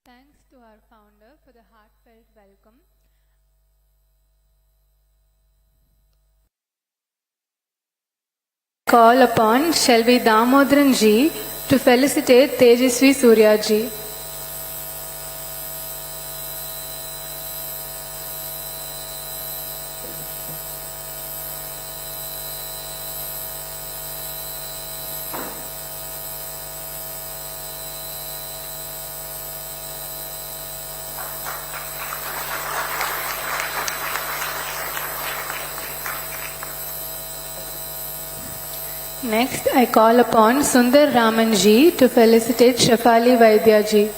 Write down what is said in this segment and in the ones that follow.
Thanks to our founder for the heartfelt welcome. Call upon Shelvi Damodharan ji to felicitate Tejasvi Surya ji. Next, I call upon Sundar Raman ji to felicitate Shefali Vaidya ji.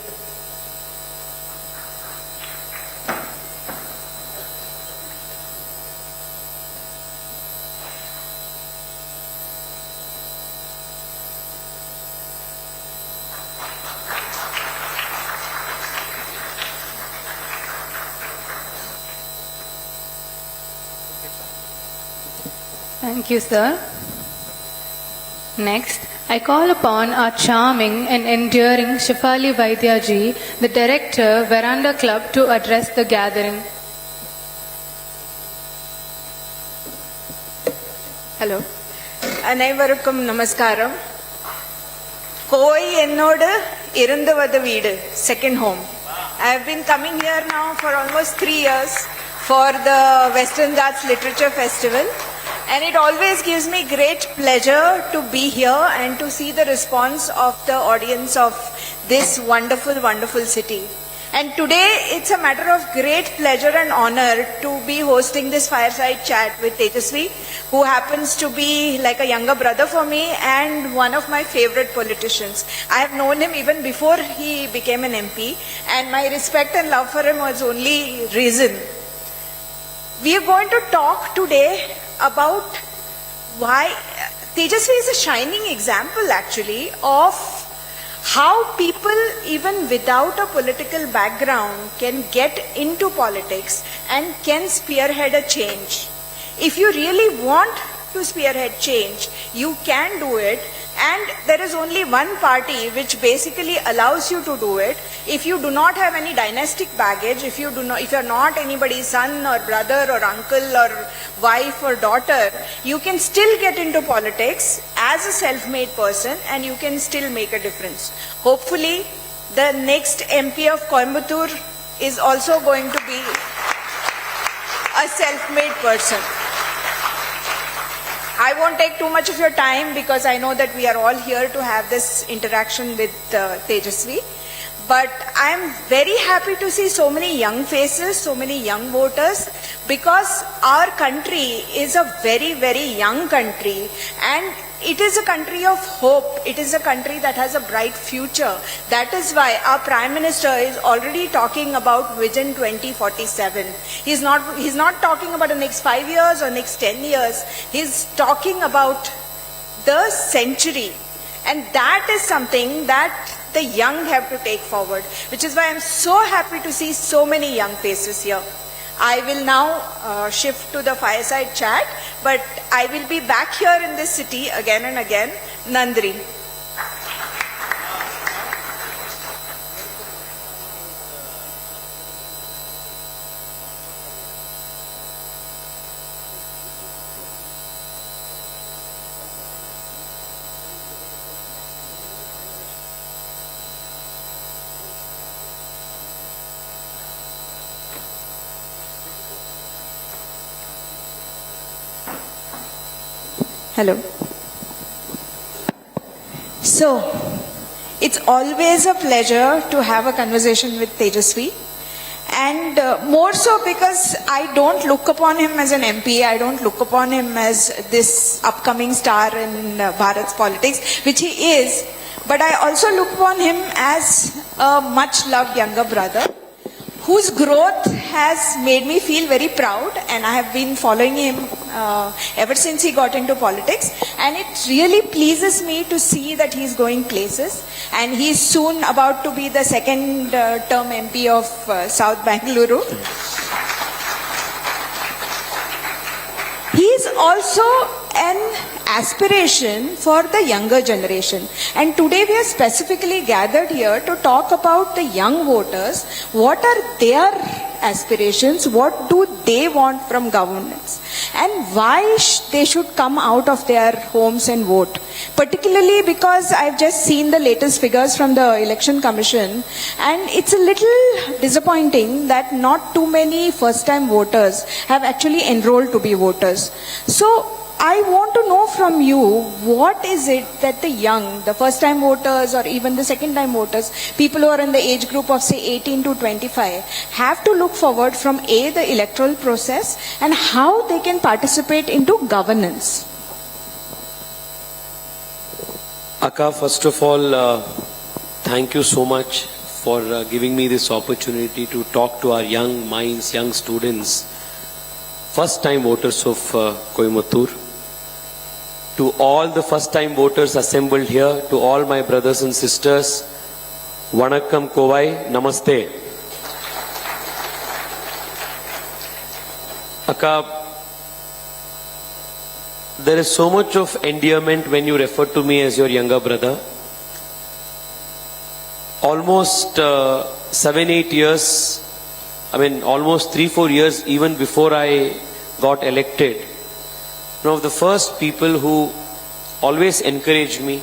Thank you, sir. Next, I call upon our charming and endearing Shefali Vaidya ji, the Director, Veranda Club, to address the gathering. Hello. அனைவருக்கும் நமஸ்காரம். Covai என்னோடு இருந்தவது வீடு, second home. I have been coming here now for almost 3 years for the Western Ghats Literature Festival. And it always gives me great pleasure to be here and to see the response of the audience of this wonderful, wonderful city. And today it's a matter of great pleasure and honor to be hosting this fireside chat with Tejasvi, who happens to be like a younger brother for me and one of my favorite politicians. I have known him even before he became an MP, and my respect and love for him was only risen. We are going to talk today about why Tejasvi is a shining example actually of how people even without a political background can get into politics and can spearhead a change. If you really want to spearhead change, you can do it, and there is only one party which basically allows you to do it. If you do not have any dynastic baggage, if you're not anybody's son or brother or uncle or wife or daughter, you can still get into politics as a self-made person and you can still make a difference. Hopefully, the next MP of Coimbatore is also going to be a self-made person. I won't take too much of your time because I know that we are all here to have this interaction with Tejasvi. But I'm very happy to see so many young faces, so many young voters, because our country is a very, very young country, and it is a country of hope. It is a country that has a bright future. That is why our Prime Minister is already talking about Vision 2047. He's not talking about the next 5 years or next 10 years. He's talking about the century. And that is something that the young have to take forward, which is why I'm so happy to see so many young faces here. I will now shift to the fireside chat, but I will be back here in this city again and again. Nandri. Hello. So, it's always a pleasure to have a conversation with Tejasvi, and more so because I don't look upon him as an MP, I don't look upon him as this upcoming star in Bharat's politics, which he is, but I also look upon him as a much loved younger brother, whose growth has made me feel very proud, and I have been following him ever since he got into politics, and it really pleases me to see that he's going places, and he's soon about to be the second term MP of South Bangalore. He's also an aspiration for the younger generation. And today we are specifically gathered here to talk about the young voters. What are their aspirations? What do they want from governance? And why they should come out of their homes and vote? Particularly because I've just seen the latest figures from the Election Commission, and it's a little disappointing that not too many first-time voters have actually enrolled to be voters. So I want to know from you, what is it that the young, the first-time voters or even the second-time voters, people who are in the age group of say 18 to 25, have to look forward from the electoral process and how they can participate into governance? Akka, first of all, thank you so much for giving me this opportunity to talk to our young minds, young students, first-time voters of Coimbatore. To all the first-time voters assembled here, to all my brothers and sisters, Vanakkam Covai, Namaste. Akka, there is so much of endearment when you refer to me as your younger brother. Almost 7-8 years, almost 3-4 years even before I got elected, one of the first people who always encouraged me,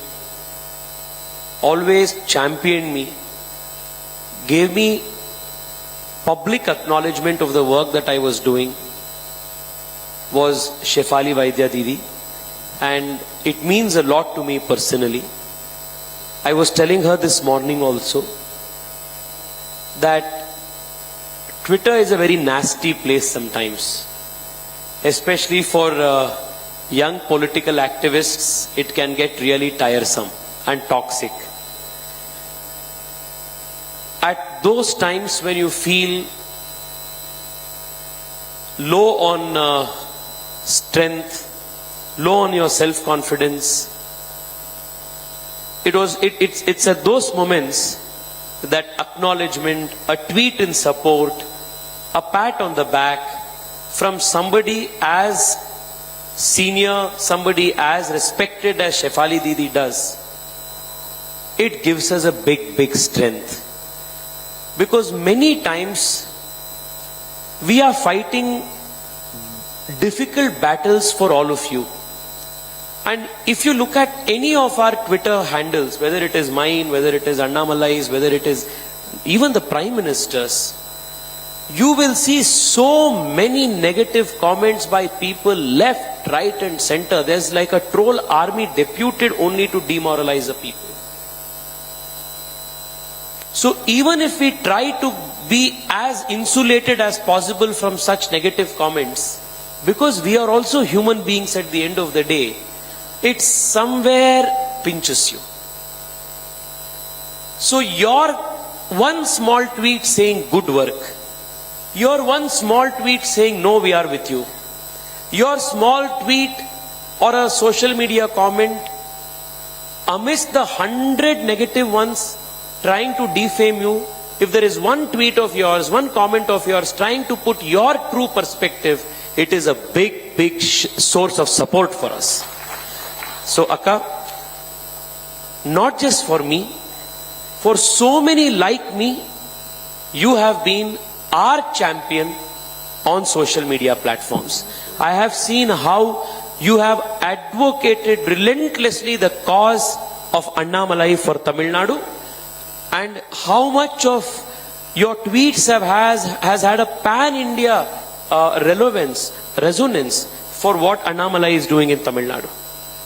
always championed me, gave me public acknowledgement of the work that I was doing was Shefali Vaidya Didi, and it means a lot to me personally. I was telling her this morning also that Twitter is a very nasty place sometimes, especially for young political activists. It can get really tiresome and toxic. At those times when you feel low on strength, low on your self-confidence, it's at those moments that acknowledgement, a tweet in support, a pat on the back from somebody as senior, somebody as respected as Shefali Didi does, it gives us a big strength. Because many times we are fighting difficult battles for all of you. And if you look at any of our Twitter handles, whether it is mine, whether it is Annamalai's, whether it is even the Prime Minister's, you will see so many negative comments by people left, right and center. There's like a troll army deputed only to demoralize the people. So even if we try to be as insulated as possible from such negative comments, because we are also human beings at the end of the day, it somewhere pinches you. So your one small tweet saying good work, your one small tweet saying no, we are with you, your small tweet or a social media comment amidst the 100 negative ones trying to defame you, if there is one tweet of yours, one comment of yours trying to put your true perspective, it is a big source of support for us. So Akka, not just for me, for so many like me, you have been our champion on social media platforms. I have seen how you have advocated relentlessly the cause of Annamalai for Tamil Nadu, and how much of your tweets has had a pan-India resonance for what Annamalai is doing in Tamil Nadu.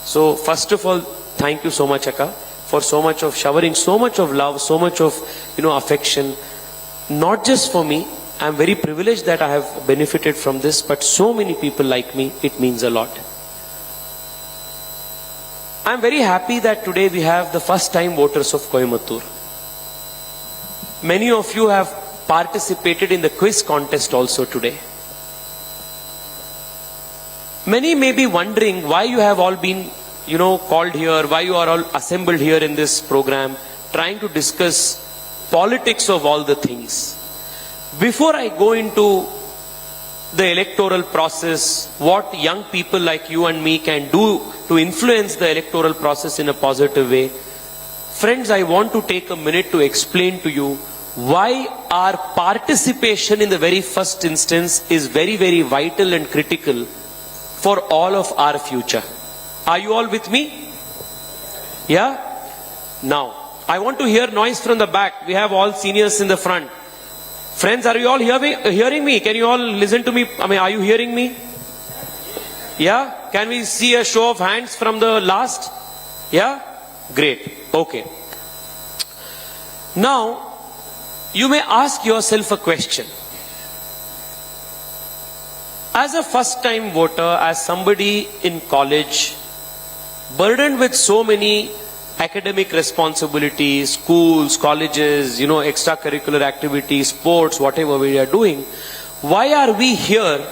So first of all, thank you so much, Akka, for so much of showering, so much of love, so much of affection. Not just for me, I am very privileged that I have benefited from this, but so many people like me, it means a lot. I am very happy that today we have the first time voters of Coimbatore. Many of you have participated in the quiz contest also today. Many may be wondering why you have all been, called here, why you are all assembled here in this program, trying to discuss politics of all the things. Before I go into the electoral process, what young people like you and me can do to influence the electoral process in a positive way. Friends, I want to take a minute to explain to you why our participation in the very first instance is very, very vital and critical for all of our future. Are you all with me? Yeah? Now, I want to hear noise from the back. We have all seniors in the front. Friends, are you all hearing me? Can you all listen to me? I mean, are you hearing me? Yeah? Can we see a show of hands from the last? Yeah? Great. Okay. Now, you may ask yourself a question. As a first-time voter, as somebody in college, burdened with so many academic responsibilities, schools, colleges, extracurricular activities, sports, whatever we are doing, why are we here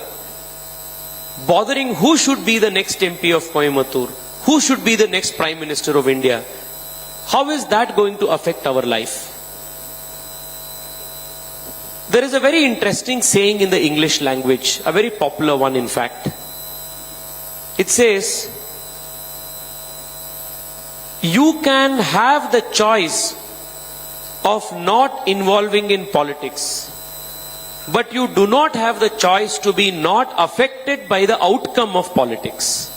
bothering who should be the next MP of Coimbatore? Who should be the next Prime Minister of India? How is that going to affect our life? There is a very interesting saying in the English language, a very popular one in fact. It says, you can have the choice of not involving in politics, but you do not have the choice to be not affected by the outcome of politics.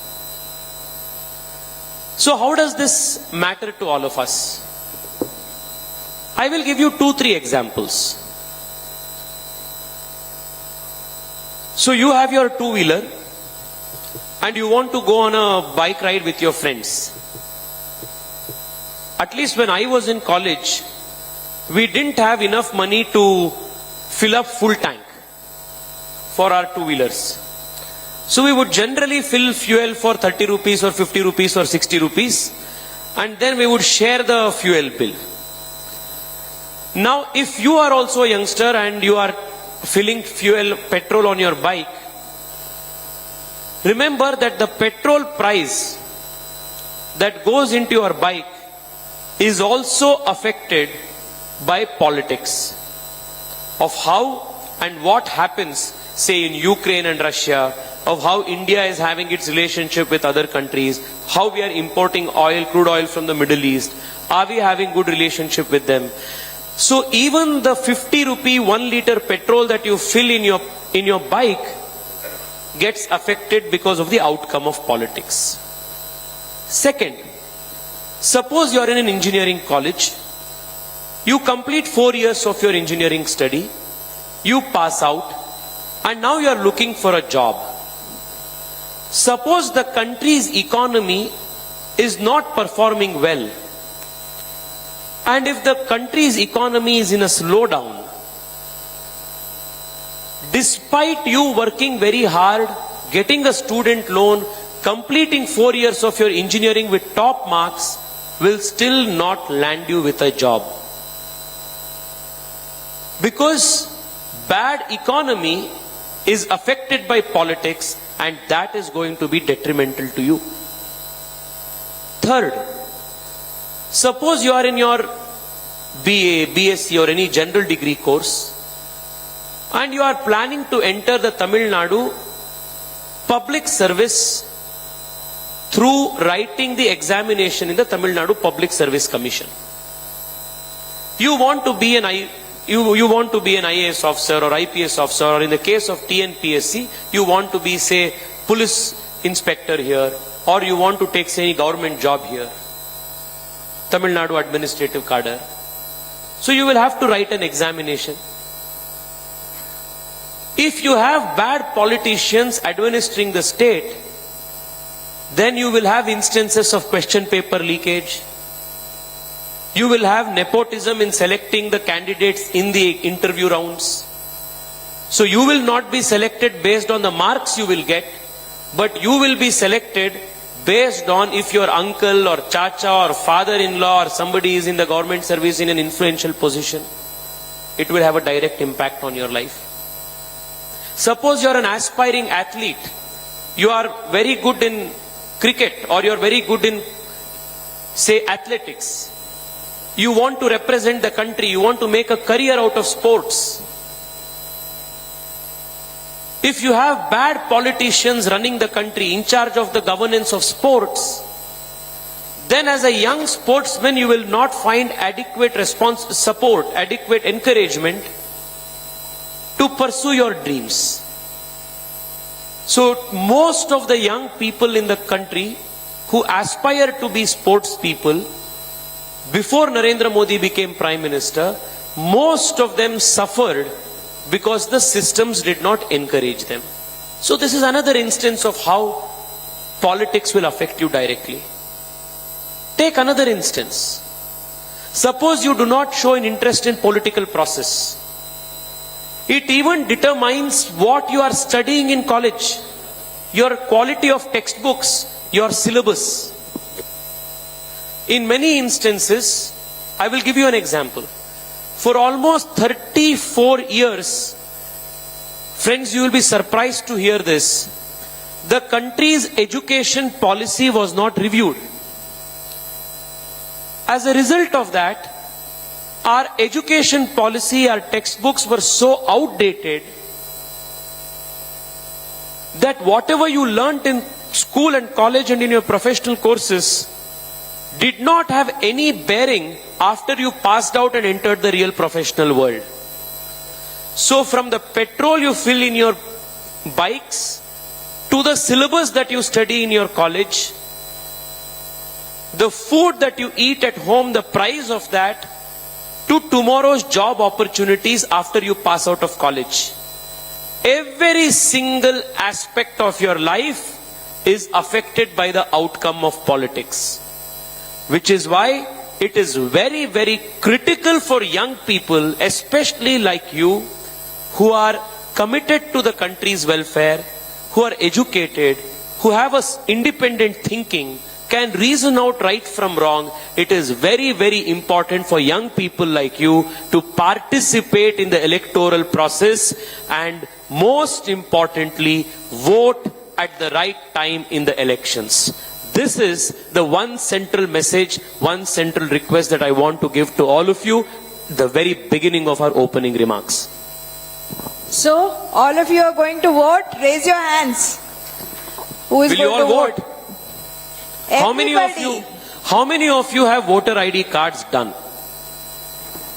So how does this matter to all of us? I will give you 2-3 examples. So you have your two-wheeler and you want to go on a bike ride with your friends. At least when I was in college, we didn't have enough money to fill up full tank for our two-wheelers. So we would generally fill fuel for 30 rupees or 50 rupees or 60 rupees and then we would share the fuel bill. Now if you are also a youngster and you are filling petrol on your bike, remember that the petrol price that goes into your bike is also affected by politics of how and what happens, say in Ukraine and Russia, of how India is having its relationship with other countries, how we are importing oil, crude oil from the Middle East, are we having good relationship with them? So even the 50 rupee 1 liter petrol that you fill in your bike gets affected because of the outcome of politics. Second, suppose you are in an engineering college, you complete 4 years of your engineering study, you pass out, and now you are looking for a job. Suppose the country's economy is not performing well, and if the country's economy is in a slowdown, despite you working very hard, getting a student loan, completing 4 years of your engineering with top marks, will still not land you with a job. Because bad economy is affected by politics and that is going to be detrimental to you. Third, suppose you are in your BA, BSc or any general degree course and you are planning to enter the Tamil Nadu public service through writing the examination in the Tamil Nadu Public Service Commission. You want to be an IAS officer or IPS officer, or in the case of TNPSC, you want to be, say, police inspector here, or you want to take, say, any government job here. Tamil Nadu administrative cadre. So you will have to write an examination. If you have bad politicians administering the state, then you will have instances of question paper leakage. You will have nepotism in selecting the candidates in the interview rounds. So you will not be selected based on the marks you will get, but you will be selected based on if your uncle or chacha or father-in-law or somebody is in the government service in an influential position. It will have a direct impact on your life. Suppose you are an aspiring athlete. You are very good in cricket or you are very good in, say, athletics. You want to represent the country. You want to make a career out of sports. If you have bad politicians running the country in charge of the governance of sports, then as a young sportsman you will not find adequate support, adequate encouragement to pursue your dreams. So most of the young people in the country who aspire to be sports people, before Narendra Modi became Prime Minister, most of them suffered because the systems did not encourage them. So this is another instance of how politics will affect you directly. Take another instance. Suppose you do not show an interest in political process. It even determines what you are studying in college, your quality of textbooks, your syllabus. In many instances, I will give you an example. For almost 34 years, friends, you will be surprised to hear this, the country's education policy was not reviewed. As a result of that, our education policy, our textbooks were so outdated that whatever you learnt in school and college and in your professional courses did not have any bearing after you passed out and entered the real professional world. So from the petrol you fill in your bikes, to the syllabus that you study in your college, the food that you eat at home, the price of that, to tomorrow's job opportunities after you pass out of college. Every single aspect of your life is affected by the outcome of politics. Which is why it is very, very critical for young people, especially like you, who are committed to the country's welfare, who are educated, who have an independent thinking, can reason out right from wrong. It is very, very important for young people like you to participate in the electoral process and most importantly, vote at the right time in the elections. This is the one central message, one central request that I want to give to all of you, the very beginning of our opening remarks. So, all of you are going to vote? Raise your hands. Who is Will you going all to vote? How many of you have voter ID cards done?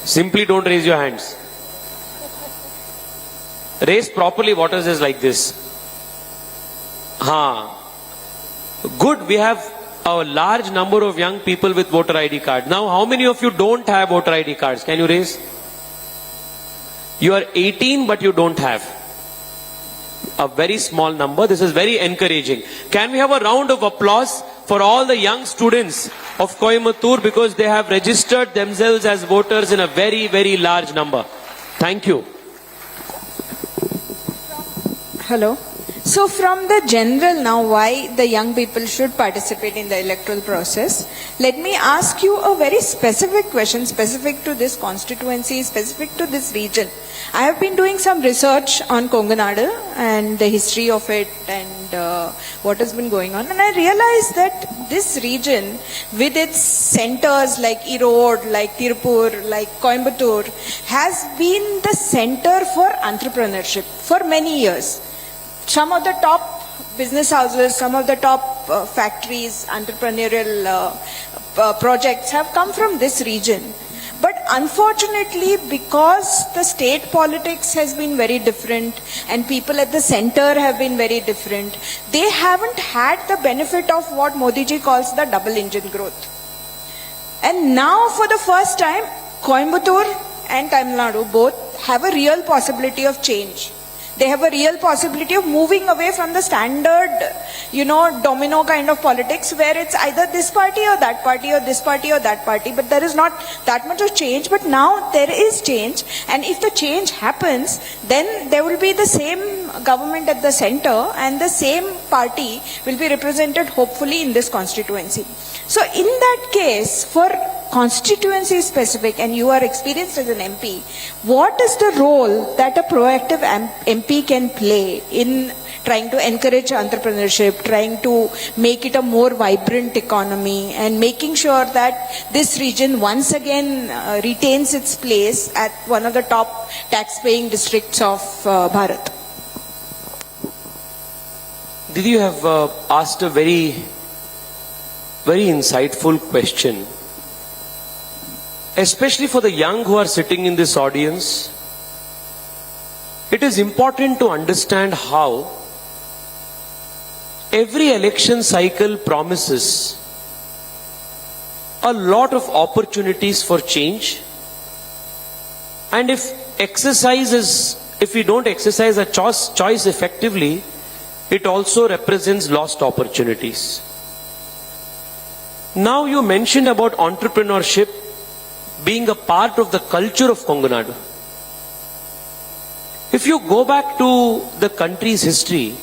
Simply don't raise your hands. Raise properly. What is this like this? Good, we have a large number of young people with voter ID card. Now, how many of you don't have voter ID cards? Can you raise? You are 18 but you don't have. A very small number. This is very encouraging. Can we have a round of applause for all the young students of Coimbatore because they have registered themselves as voters in a very, very large number. Thank you. Hello. So from the general now, why the young people should participate in the electoral process, let me ask you a very specific question, specific to this constituency, specific to this region. I have been doing some research on Konganadu and the history of it and what has been going on, and I realized that this region with its centers like Erode, like Tirupur, like Coimbatore has been the center for entrepreneurship for many years. Some of the top business houses, some of the top factories, entrepreneurial projects have come from this region. But unfortunately, because the state politics has been very different and people at the center have been very different, they haven't had the benefit of what Modi ji calls the double engine growth. And now for the first time, Coimbatore and Tamil Nadu both have a real possibility of change. They have a real possibility of moving away from the standard, domino kind of politics where it's either this party or that party or this party or that party, but there is not that much of change. But now there is change, and if the change happens, then there will be the same government at the center and the same party will be represented hopefully in this constituency. So in that case, for constituency specific, and you are experienced as an MP, what is the role that a proactive MP can play in trying to encourage entrepreneurship, trying to make it a more vibrant economy, and making sure that this region once again retains its place at one of the top tax-paying districts of Bharat? Did you have asked a very, very insightful question, especially for the young who are sitting in this audience. It is important to understand how every election cycle promises a lot of opportunities for change, and if we don't exercise a choice effectively, it also represents lost opportunities. Now you mentioned about entrepreneurship being a part of the culture of Konganadu. If you go back to the country's history,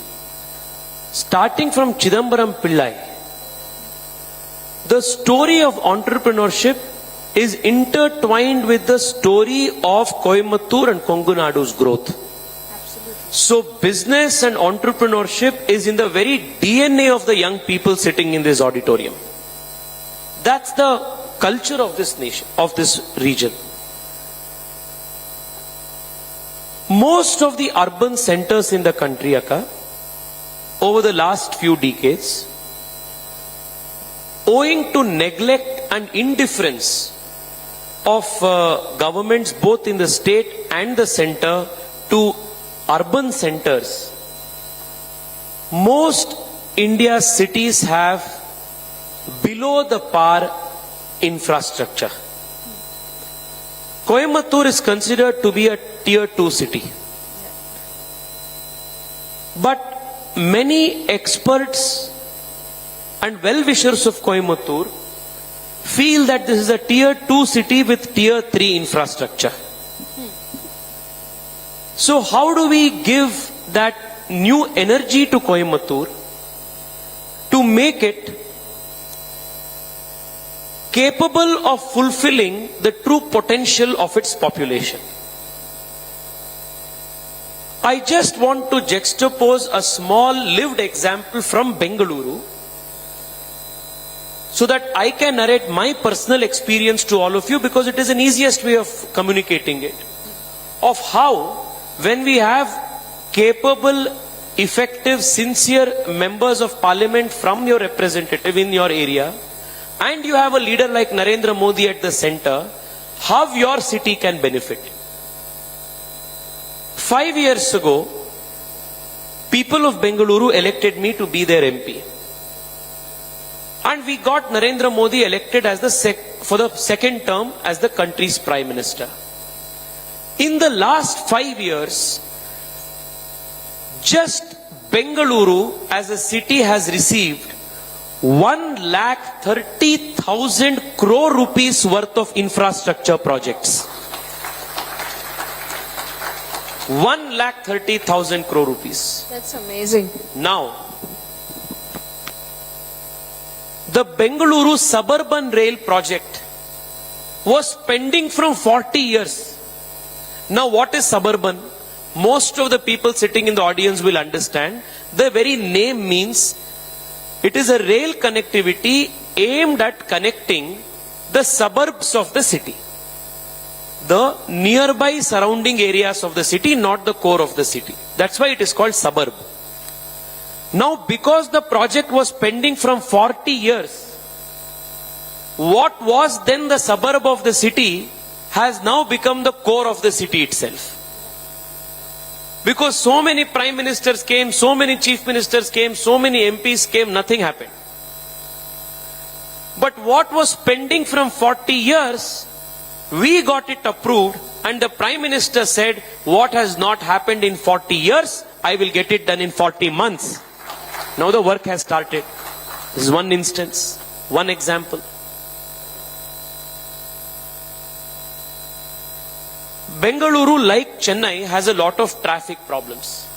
starting from Chidambaram Pillai, the story of entrepreneurship is intertwined with the story of Coimbatore and Kongunadu's growth. Absolutely. So business and entrepreneurship is in the very DNA of the young people sitting in this auditorium. That's the culture of this nation, of this region. Most of the urban centers in the country, Akka, over the last few decades, owing to neglect and indifference of governments both in the state and the center to urban centers, most India's cities have below the par infrastructure. Coimbatore is considered to be a tier 2 city. But many experts and well-wishers of Coimbatore feel that this is a tier 2 city with tier 3 infrastructure. So how do we give that new energy to Coimbatore to make it capable of fulfilling the true potential of its population? I just want to juxtapose a small lived example from Bengaluru so that I can narrate my personal experience to all of you, because it is an easiest way of communicating it, of how when we have capable, effective, sincere members of parliament from your representative in your area, and you have a leader like Narendra Modi at the center, how your city can benefit. 5 years ago, people of Bengaluru elected me to be their MP. And we got Narendra Modi elected as for the second term as the country's Prime Minister. In the last 5 years, just Bengaluru as a city has received 1,30,000 crore rupees worth of infrastructure projects. 1,30,000 crore rupees. That's amazing. Now, the Bengaluru suburban rail project was pending from 40 years. Now, what is suburban? Most of the people sitting in the audience will understand. The very name means it is a rail connectivity aimed at connecting the suburbs of the city. The nearby surrounding areas of the city, not the core of the city. That's why it is called suburb. Now, because the project was pending from 40 years, what was then the suburb of the city has now become the core of the city itself. Because so many prime ministers came, so many chief ministers came, so many MPs came, nothing happened. But what was pending from 40 years, we got it approved, and the Prime Minister said, what has not happened in 40 years, I will get it done in 40 months. Now the work has started. This is one instance, one example. Bengaluru, like Chennai, has a lot of traffic problems.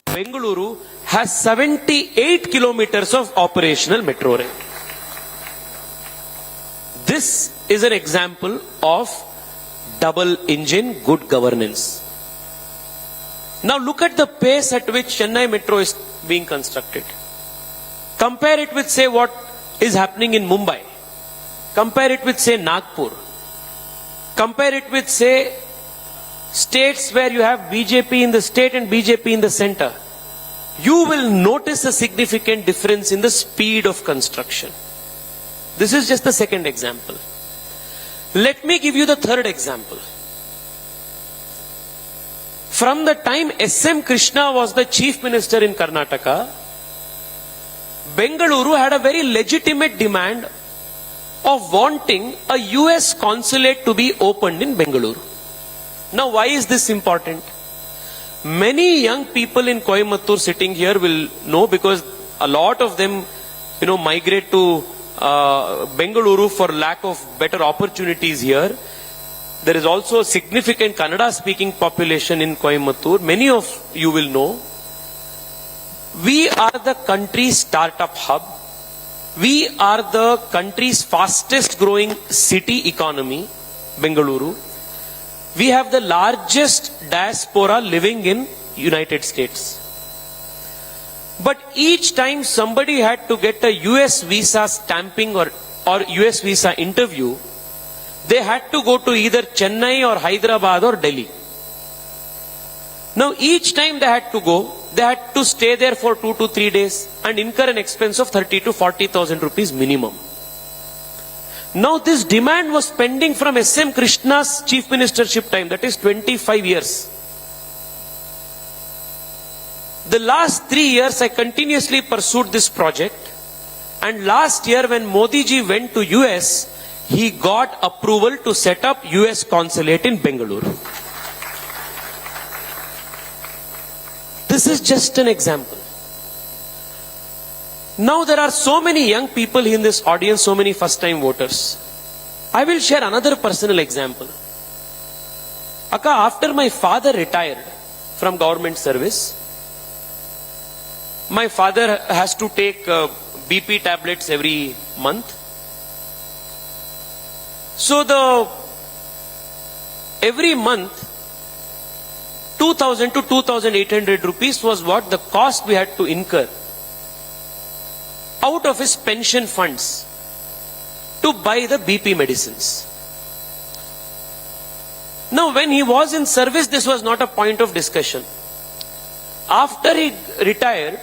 Bengaluru has 78 kilometers of operational metro rail. This is an example of double engine good governance. Now look at the pace at which Chennai Metro is being constructed. Compare it with, say, what is happening in Mumbai. Compare it with, say, Nagpur. Compare it with, say, states where you have BJP in the state and BJP in the center. You will notice a significant difference in the speed of construction. This is just the second example. Let me give you the third example. From the time S.M. Krishna was the chief minister in Karnataka, Bengaluru had a very legitimate demand of wanting a US consulate to be opened in Bengaluru. Now, why is this important? Many young people in Coimbatore sitting here will know, because a lot of them, migrate to Bengaluru for lack of better opportunities here. There is also a significant Kannada speaking population in Coimbatore. Many of you will know. We are the country's startup hub. We are the country's fastest growing city economy, Bengaluru. We have the largest diaspora living in United States. But each time somebody had to get a US visa stamping or US visa interview, they had to go to either Chennai or Hyderabad or Delhi. Now each time they had to go, they had to stay there for 2 to 3 days and incur an expense of 30 to 40,000 rupees minimum. Now this demand was pending from S.M. Krishna's chief ministership time, that is 25 years. The last 3 years I continuously pursued this project, and last year when Modi ji went to US, he got approval to set up US consulate in Bengaluru. This is just an example. Now there are so many young people in this audience, so many first time voters. I will share another personal example. Akka, after my father retired from government service, my father has to take BP tablets every month. So every month 2,000 to 2,800 rupees was what the cost we had to incur out of his pension funds to buy the BP medicines. Now when he was in service, this was not a point of discussion. After he retired,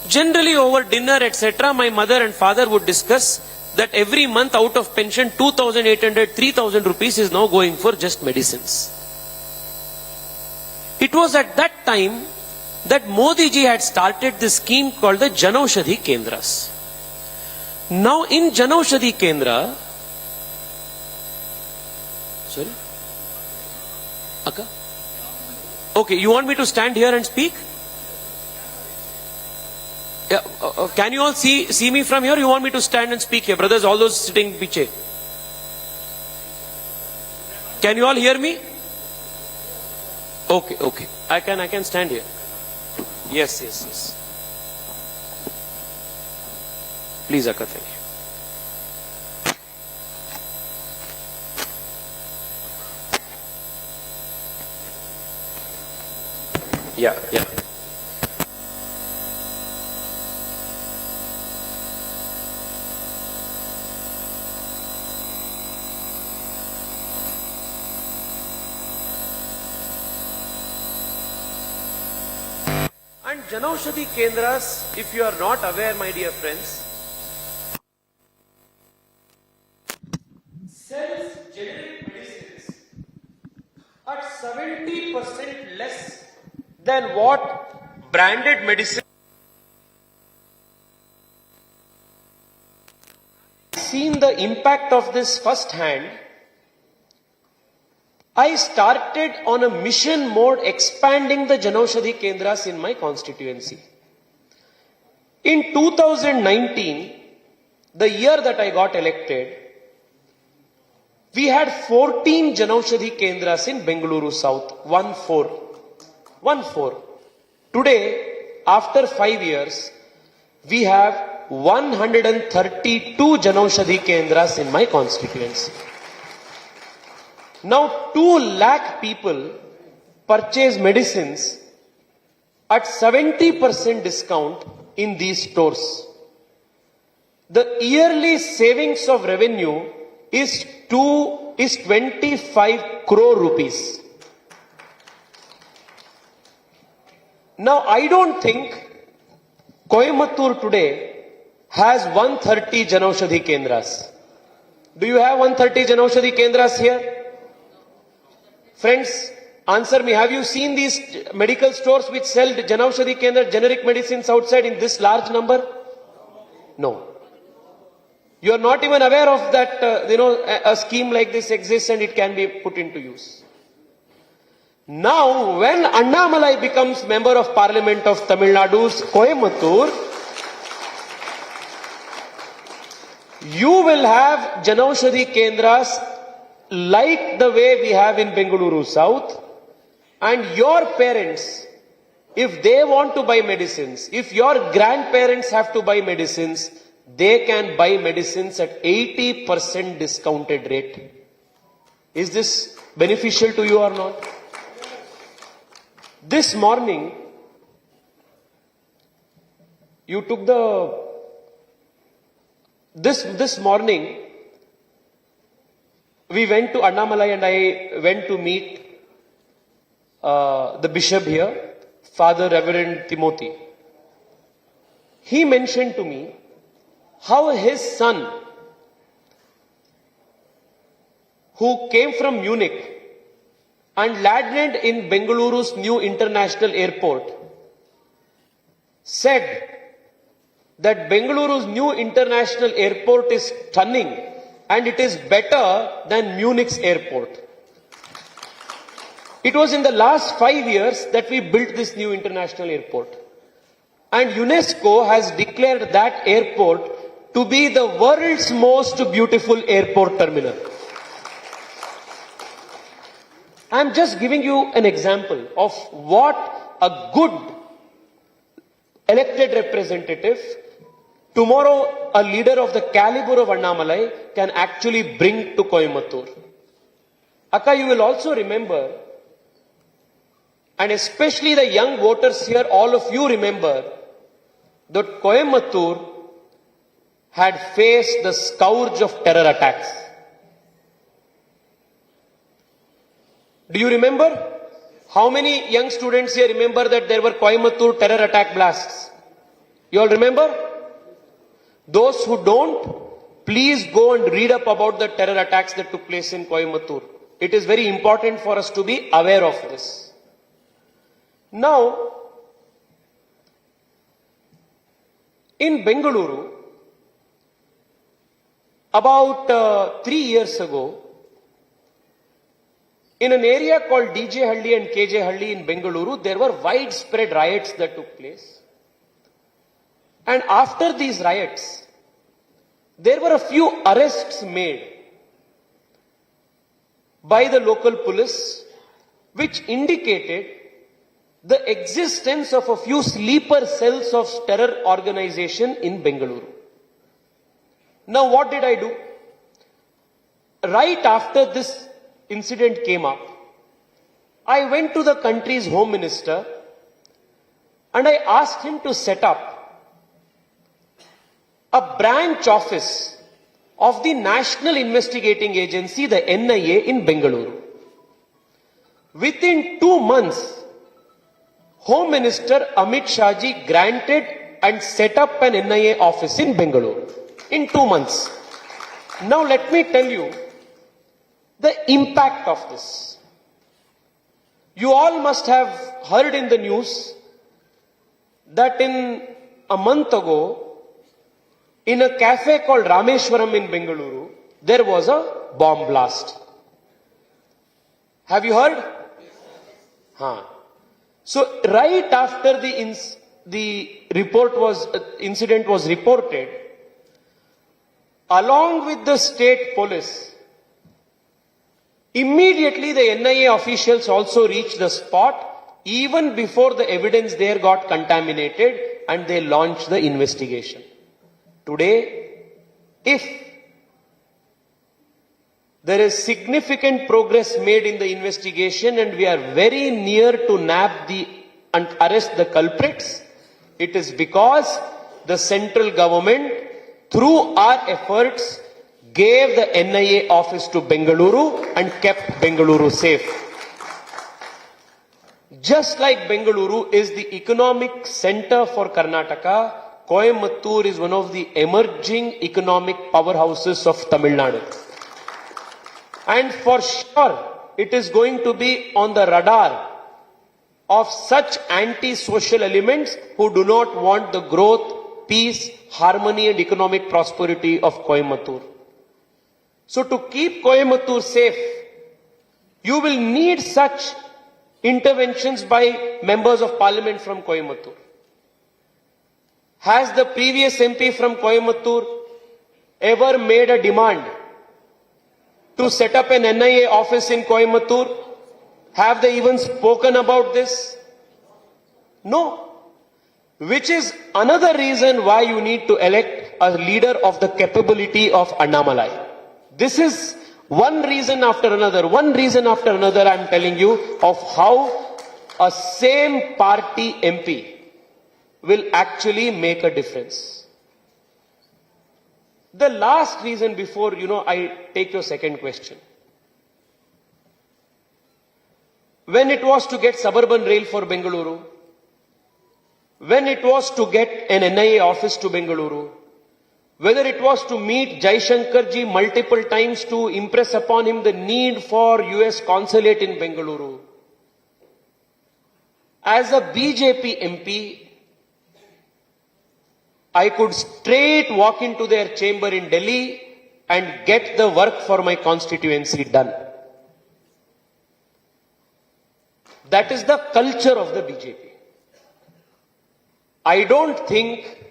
generally over dinner etc., my mother and father would discuss that every month out of pension 2,800, 3,000 rupees is now going for just medicines. It was at that time that Modi ji had started this scheme called the Janaushadhi Kendras. Now in Janaushadhi Kendra, sorry? Akka? Okay, you want me to stand here and speak? Yeah, can you all see me from here? You want me to stand and speak here? Brothers, all those sitting piche. Can you all hear me? Okay. I can stand here. Yes. Please, Akka, thank you. Yeah. And Janaushadhi Kendras, if you are not aware, my dear friends, sells generic medicines at 70% less than what branded medicine. Seen the impact of this firsthand. I started on a mission mode expanding the Janaushadhi Kendras in my constituency. In 2019, the year that I got elected, we had 14 Janaushadhi Kendras in Bengaluru South, 14. Today, after 5 years, we have 132 Janaushadhi Kendras in my constituency. Now 2 lakh people purchase medicines at 70% discount in these stores. The yearly savings of revenue is 25 crore rupees. Now I don't think Coimbatore today has 130 Janaushadhi Kendras. Do you have 130 Janaushadhi Kendras here? Friends, answer me. Have you seen these medical stores which sell Janaushadhi Kendra, generic medicines outside in this large number? No. You are not even aware of that, a scheme like this exists and it can be put into use. Now, when Annamalai becomes Member of Parliament of Tamil Nadu's Coimbatore, you will have Janaushadhi Kendras like the way we have in Bengaluru South, and your parents, if they want to buy medicines, if your grandparents have to buy medicines, they can buy medicines at 80% discounted rate. Is this beneficial to you or not? This morning, you took this morning, we went to Annamalai and I went to meet the bishop here, Father Reverend Timothy. He mentioned to me how his son, who came from Munich and landed in Bengaluru's new international airport, said that Bengaluru's new international airport is stunning and it is better than Munich's airport. It was in the last 5 years that we built this new international airport. And UNESCO has declared that airport to be the world's most beautiful airport terminal. I'm just giving you an example of what a good elected representative, tomorrow a leader of the caliber of Annamalai, can actually bring to Coimbatore. Akka, you will also remember, and especially the young voters here, all of you remember, that Coimbatore had faced the scourge of terror attacks. Do you remember? How many young students here remember that there were Coimbatore terror attack blasts? You all remember? Those who don't, please go and read up about the terror attacks that took place in Coimbatore. It is very important for us to be aware of this. Now, in Bengaluru, about 3 years ago, in an area called DJ Halli and KJ Halli in Bengaluru, there were widespread riots that took place. And after these riots, there were a few arrests made by the local police, which indicated the existence of a few sleeper cells of terror organization in Bengaluru. Now what did I do? Right after this incident came up, I went to the country's home minister and I asked him to set up a branch office of the National Investigating Agency, the NIA, in Bengaluru. Within 2 months, Home Minister Amit Shah ji granted and set up an NIA office in Bengaluru. In 2 months. Now let me tell you the impact of this. You all must have heard in the news that in a month ago, in a cafe called Rameshwaram in Bengaluru, there was a bomb blast. Have you heard? So right after the incident was reported, along with the state police, immediately the NIA officials also reached the spot even before the evidence there got contaminated and they launched the investigation. Today, if there is significant progress made in the investigation and we are very near to nab and arrest the culprits, it is because the central government, through our efforts, gave the NIA office to Bengaluru and kept Bengaluru safe. Just like Bengaluru is the economic center for Karnataka, Coimbatore is one of the emerging economic powerhouses of Tamil Nadu. And for sure, it is going to be on the radar of such anti-social elements who do not want the growth, peace, harmony and economic prosperity of Coimbatore. So to keep Coimbatore safe, you will need such interventions by members of parliament from Coimbatore. Has the previous MP from Coimbatore ever made a demand to set up an NIA office in Coimbatore? Have they even spoken about this? No. Which is another reason why you need to elect a leader of the capability of Annamalai. This is one reason after another I am telling you of how a same party MP will actually make a difference. The last reason before, I take your second question. When it was to get suburban rail for Bengaluru, when it was to get an NIA office to Bengaluru, whether it was to meet Jaishankarji multiple times to impress upon him the need for US consulate in Bengaluru, as a BJP MP, I could straight walk into their chamber in Delhi and get the work for my constituency done. That is the culture of the BJP. I don't think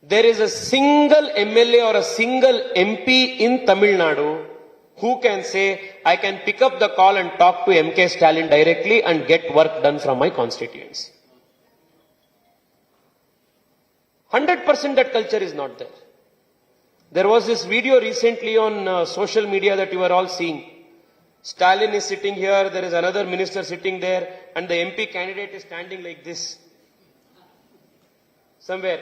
there is a single MLA or a single MP in Tamil Nadu who can say, I can pick up the call and talk to MK Stalin directly and get work done from my constituency. 100% that culture is not there. There was this video recently on social media that you are all seeing. Stalin is sitting here, there is another minister sitting there, and the MP candidate is standing like this. Somewhere.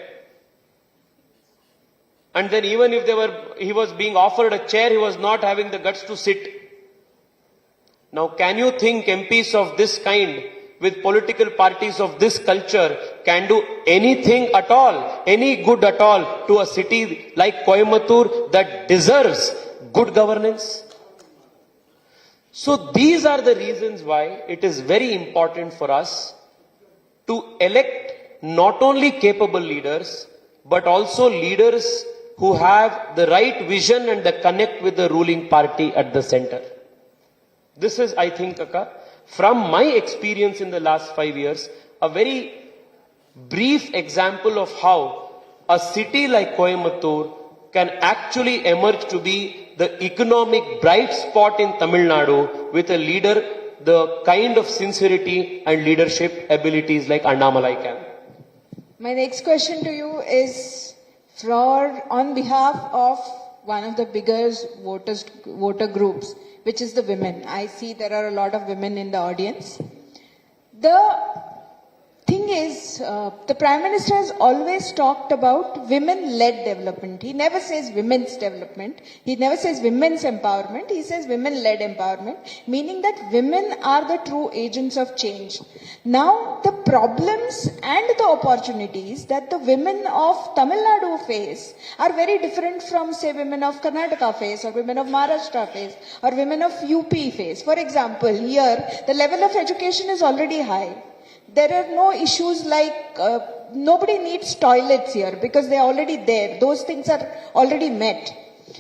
And then even if he was being offered a chair, he was not having the guts to sit. Now can you think MPs of this kind, with political parties of this culture, can do anything at all, any good at all to a city like Coimbatore that deserves good governance? So these are the reasons why it is very important for us to elect not only capable leaders, but also leaders who have the right vision and the connect with the ruling party at the center. This is, I think, from my experience in the last 5 years, a very brief example of how a city like Coimbatore can actually emerge to be the economic bright spot in Tamil Nadu with a leader, the kind of sincerity and leadership abilities like Annamalai can. My next question to you is on behalf of one of the biggest voter groups, which is the women. I see there are a lot of women in the audience. The thing is, the Prime Minister has always talked about women-led development. He never says women's development. He never says women's empowerment. He says women-led empowerment, meaning that women are the true agents of change. Now, the problems and the opportunities that the women of Tamil Nadu face are very different from, say, women of Karnataka face, or women of Maharashtra face, or women of UP face. For example, here, the level of education is already high. There are no issues like, nobody needs toilets here because they are already there. Those things are already met.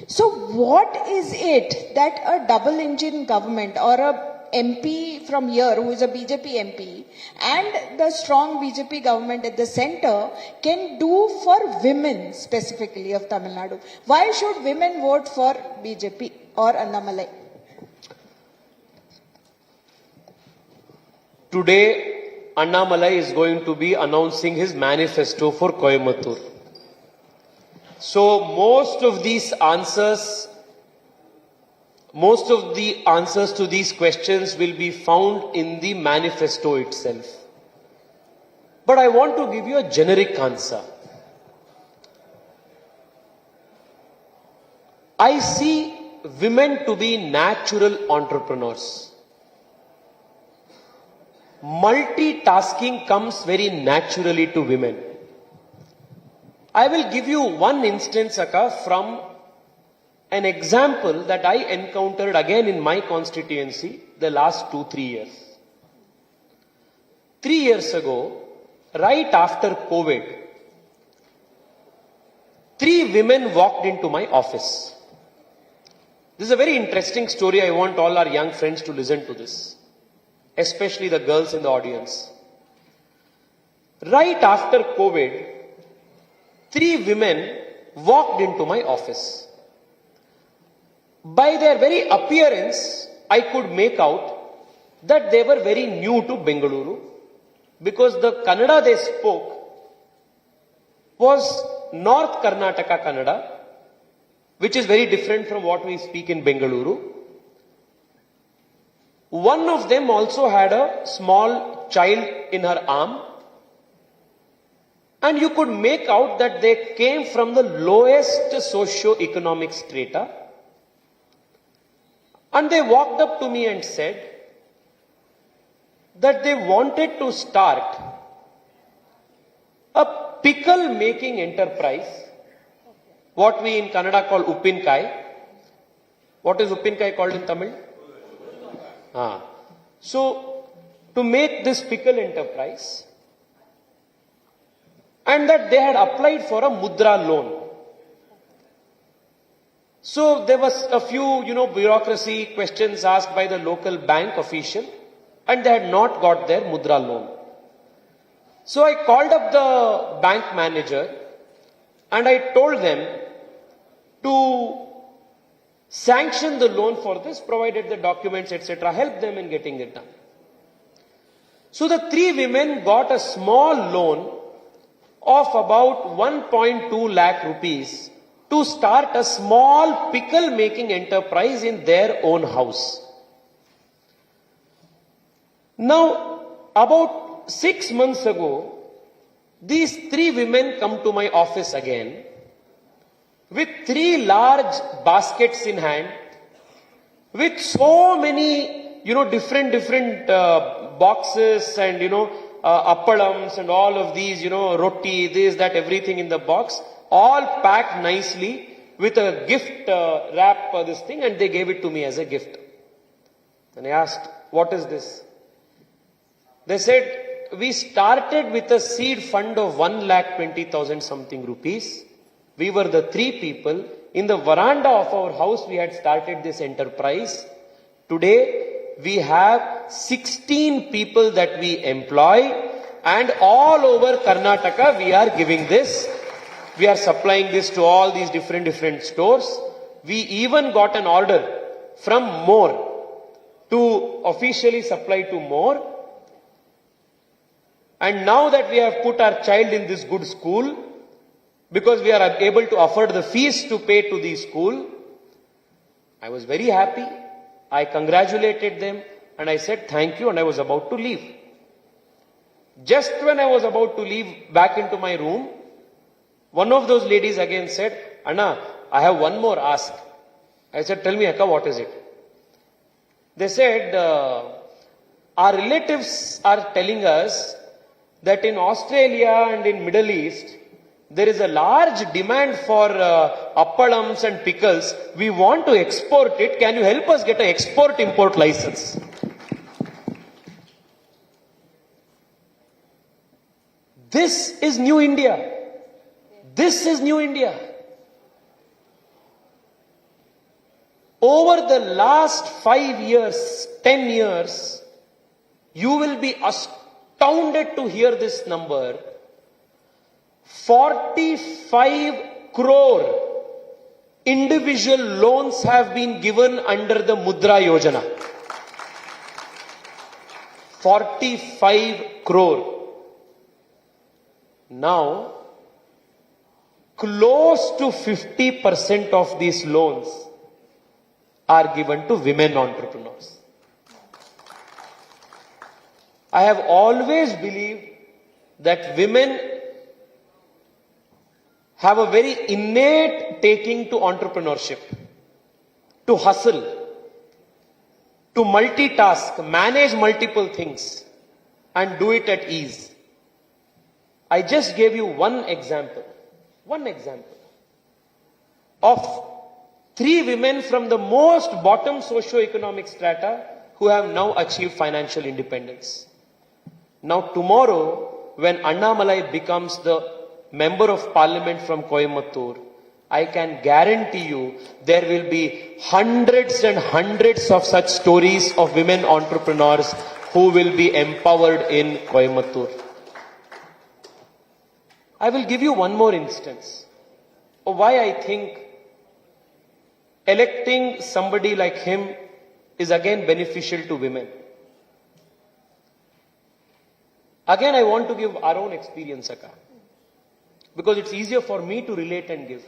So what is it that a double engine government or a MP from here who is a BJP MP and the strong BJP government at the center can do for women specifically of Tamil Nadu? Why should women vote for BJP or Annamalai? Today, Annamalai is going to be announcing his manifesto for Coimbatore. So most of the answers to these questions will be found in the manifesto itself. But I want to give you a generic answer. I see women to be natural entrepreneurs. Multitasking comes very naturally to women. I will give you one instance, Akka, from an example that I encountered again in my constituency the last 2-3 years. 3 years ago, right after COVID, 3 women walked into my office. This is a very interesting story. I want all our young friends to listen to this, especially the girls in the audience. Right after COVID, 3 women walked into my office. By their very appearance, I could make out that they were very new to Bengaluru, because the Kannada they spoke was North Karnataka Kannada, which is very different from what we speak in Bengaluru. One of them also had a small child in her arm, and you could make out that they came from the lowest socio-economic strata. And they walked up to me and said that they wanted to start a pickle making enterprise, what we in Kannada call Uppinkai. What is Uppinkai called in Tamil? So, to make this pickle enterprise, and that they had applied for a mudra loan. So there was a few, bureaucracy questions asked by the local bank official, and they had not got their mudra loan. So I called up the bank manager and I told them to sanction the loan for this, provided the documents, etc., help them in getting it done. So the 3 women got a small loan of about 1.2 lakh rupees to start a small pickle making enterprise in their own house. Now, about 6 months ago, these 3 women come to my office again with 3 large baskets in hand, with so many, different boxes and, appalams and all of these, roti, this, that, everything in the box, all packed nicely with a gift wrap, this thing, and they gave it to me as a gift. And I asked, what is this? They said, we started with a seed fund of 1,20,000 something rupees. We were the 3 people. In the veranda of our house, we had started this enterprise. Today, we have 16 people that we employ, and all over Karnataka, we are giving this. We are supplying this to all these different stores. We even got an order from More to officially supply to More. And now that we have put our child in this good school, because we are able to afford the fees to pay to the school, I was very happy. I congratulated them and I said thank you, and I was about to leave. Just when I was about to leave back into my room, one of those ladies again said, Anna, I have one more ask. I said, tell me, Akka, what is it? They said, our relatives are telling us that in Australia and in Middle East, there is a large demand for appalams and pickles. We want to export it. Can you help us get an export-import license? This is New India. This is New India. Over the last 5 years, 10 years, you will be astounded to hear this number. 45 crore individual loans have been given under the Mudra Yojana. 45 crore. Now, close to 50% of these loans are given to women entrepreneurs. I have always believed that women have a very innate taking to entrepreneurship, to hustle, to multitask, manage multiple things, and do it at ease. I just gave you one example of 3 women from the most bottom socio-economic strata who have now achieved financial independence. Now tomorrow, when Annamalai becomes the member of parliament from Coimbatore, I can guarantee you there will be hundreds and hundreds of such stories of women entrepreneurs who will be empowered in Coimbatore. I will give you one more instance of why I think electing somebody like him is again beneficial to women. Again, I want to give our own experience, Akka, because it's easier for me to relate and give.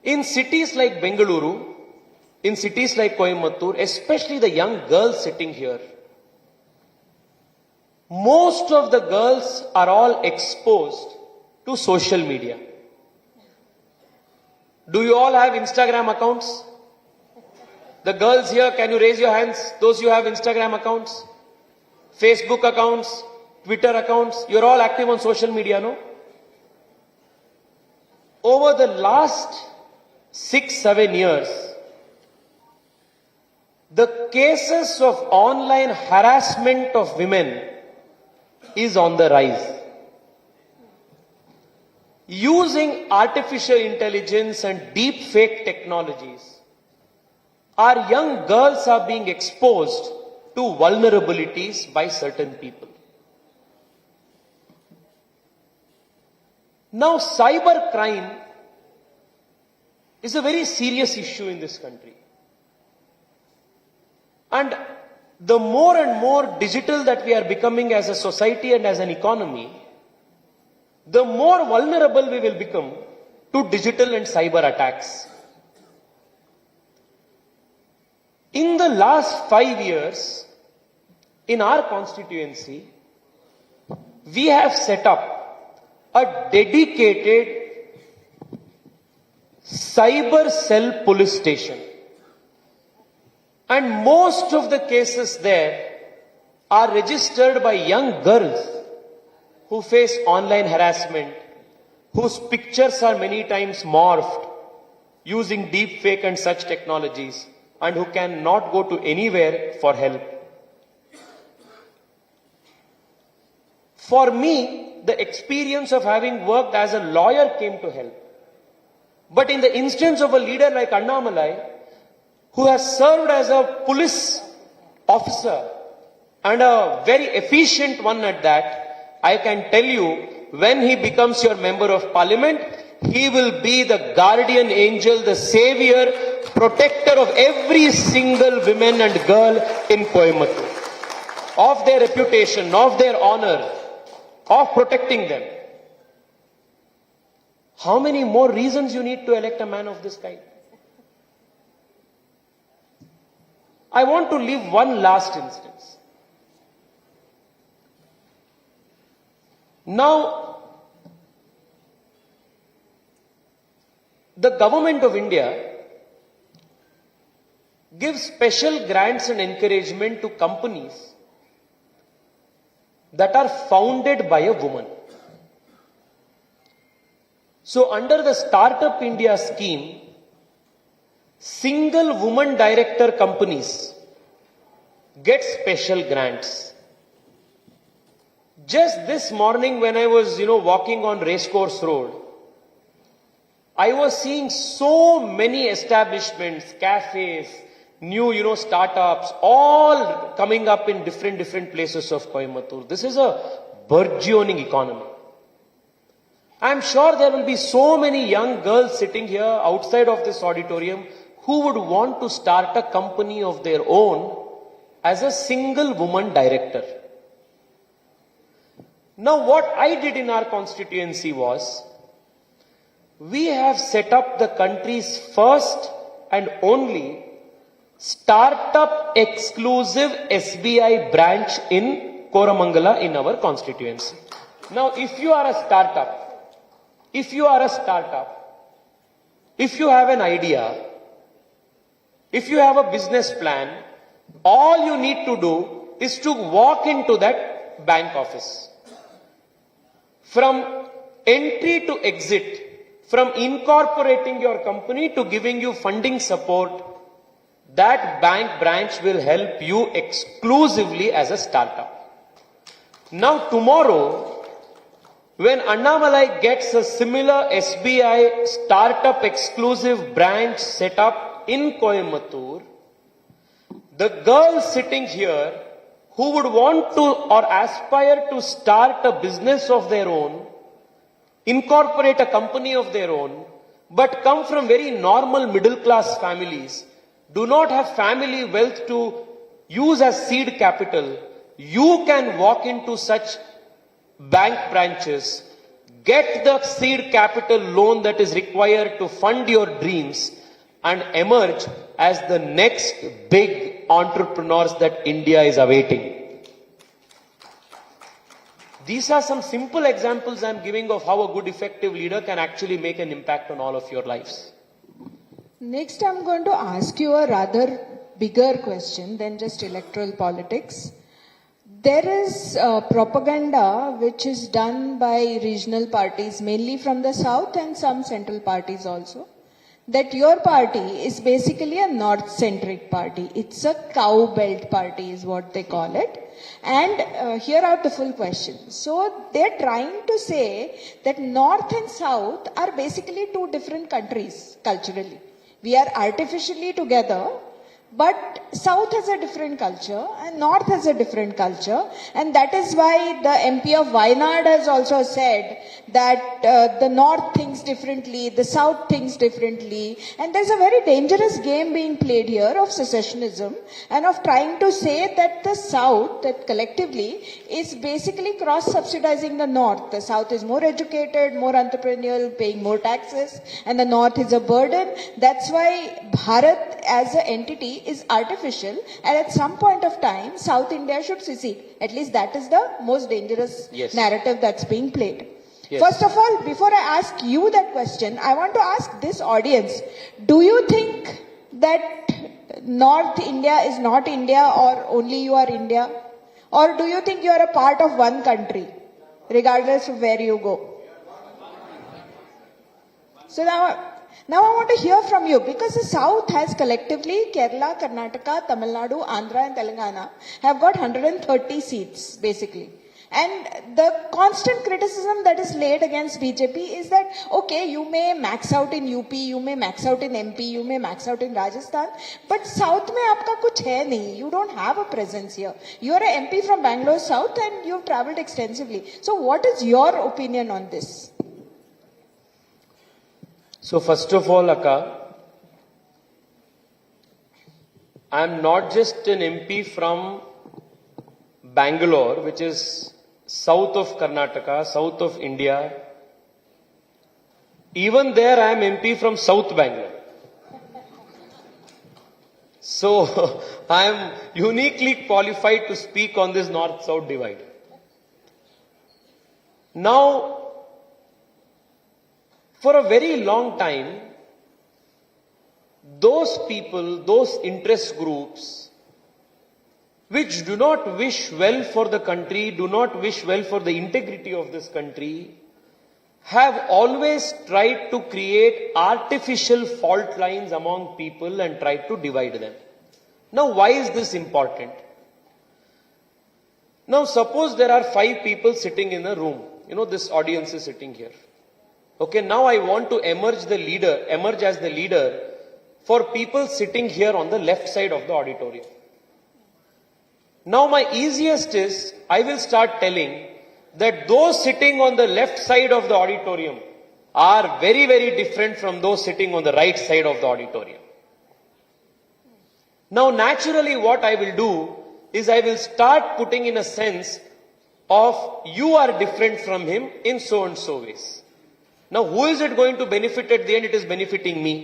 In cities like Bengaluru, in cities like Coimbatore, especially the young girls sitting here, most of the girls are all exposed to social media. Do you all have Instagram accounts? The girls here, can you raise your hands? Those who have Instagram accounts, Facebook accounts, Twitter accounts, you're all active on social media, no? Over the last 6-7 years, the cases of online harassment of women is on the rise. Using artificial intelligence and deep fake technologies, our young girls are being exposed to vulnerabilities by certain people. Now, cyber crime is a very serious issue in this country. And the more and more digital that we are becoming as a society and as an economy, the more vulnerable we will become to digital and cyber attacks. In the last 5 years, in our constituency, we have set up a dedicated cyber cell police station. And most of the cases there are registered by young girls who face online harassment, whose pictures are many times morphed using deep fake and such technologies, and who cannot go to anywhere for help. For me, the experience of having worked as a lawyer came to help. But in the instance of a leader like Annamalai, who has served as a police officer and a very efficient one at that, I can tell you, when he becomes your member of parliament, he will be the guardian angel, the savior, protector of every single woman and girl in Coimbatore, of their reputation, of their honor, of protecting them. How many more reasons you need to elect a man of this kind? I want to leave one last instance. Now, the government of India gives special grants and encouragement to companies that are founded by a woman. So under the Startup India scheme, single woman director companies get special grants. Just this morning when I was, walking on Racecourse Road, I was seeing so many establishments, cafes, new, startups, all coming up in different places of Coimbatore. This is a burgeoning economy. I'm sure there will be so many young girls sitting here outside of this auditorium who would want to start a company of their own as a single woman director. Now what I did in our constituency was, we have set up the country's first and only startup exclusive SBI branch in Koramangala in our constituency. Now if you are a startup, if you have an idea, if you have a business plan, all you need to do is to walk into that bank office. From entry to exit, from incorporating your company to giving you funding support, that bank branch will help you exclusively as a startup. Now tomorrow, when Annamalai gets a similar SBI startup exclusive branch set up in Coimbatore, the girls sitting here who would want to or aspire to start a business of their own, incorporate a company of their own, but come from very normal middle class families, do not have family wealth to use as seed capital, you can walk into such bank branches, get the seed capital loan that is required to fund your dreams, and emerge as the next big entrepreneurs that India is awaiting. These are some simple examples I am giving of how a good effective leader can actually make an impact on all of your lives. Next, I'm going to ask you a rather bigger question than just electoral politics. There is propaganda which is done by regional parties, mainly from the south and some central parties also, that your party is basically a north-centric party. It's a cow belt party is what they call it. And here are the full questions. So they're trying to say that north and south are basically two different countries culturally. We are artificially together, but south has a different culture and north has a different culture, and that is why the MP of Wayanad has also said that the north thinks differently, the south thinks differently, and there's a very dangerous game being played here of secessionism and of trying to say that the south, that collectively, is basically cross-subsidizing the north. The south is more educated, more entrepreneurial, paying more taxes, and the north is a burden. That's why Bharat as an entity is artificial, and at some point of time, South India should secede. At least that is the most dangerous narrative that's being played. Yes. First of all, before I ask you that question, I want to ask this audience, do you think that North India is not India or only you are India? Or do you think you are a part of one country, regardless of where you go? So now I want to hear from you, because the South has collectively, Kerala, Karnataka, Tamil Nadu, Andhra and Telangana have got 130 seats basically. And the constant criticism that is laid against BJP is that, okay, you may max out in UP, you may max out in MP, you may max out in Rajasthan, but South mein aapka kuch hai nahi. You don't have a presence here. You are an MP from Bangalore South and you have travelled extensively. So what is your opinion on this? So first of all, Akka, I am not just an MP from Bangalore, which is south of Karnataka, south of India. Even there I am MP from South Bangalore. So I am uniquely qualified to speak on this north-south divide. Now, for a very long time, those people, those interest groups, which do not wish well for the country, do not wish well for the integrity of this country, have always tried to create artificial fault lines among people and tried to divide them. Now, why is this important? Now, suppose there are 5 people sitting in a room. You know, this audience is sitting here. Okay, now I want to emerge as the leader for people sitting here on the left side of the auditorium. Now my easiest is, I will start telling that those sitting on the left side of the auditorium are very, very different from those sitting on the right side of the auditorium. Now naturally what I will do is I will start putting in a sense of you are different from him in so and so ways. Now who is it going to benefit at the end? It is benefiting me.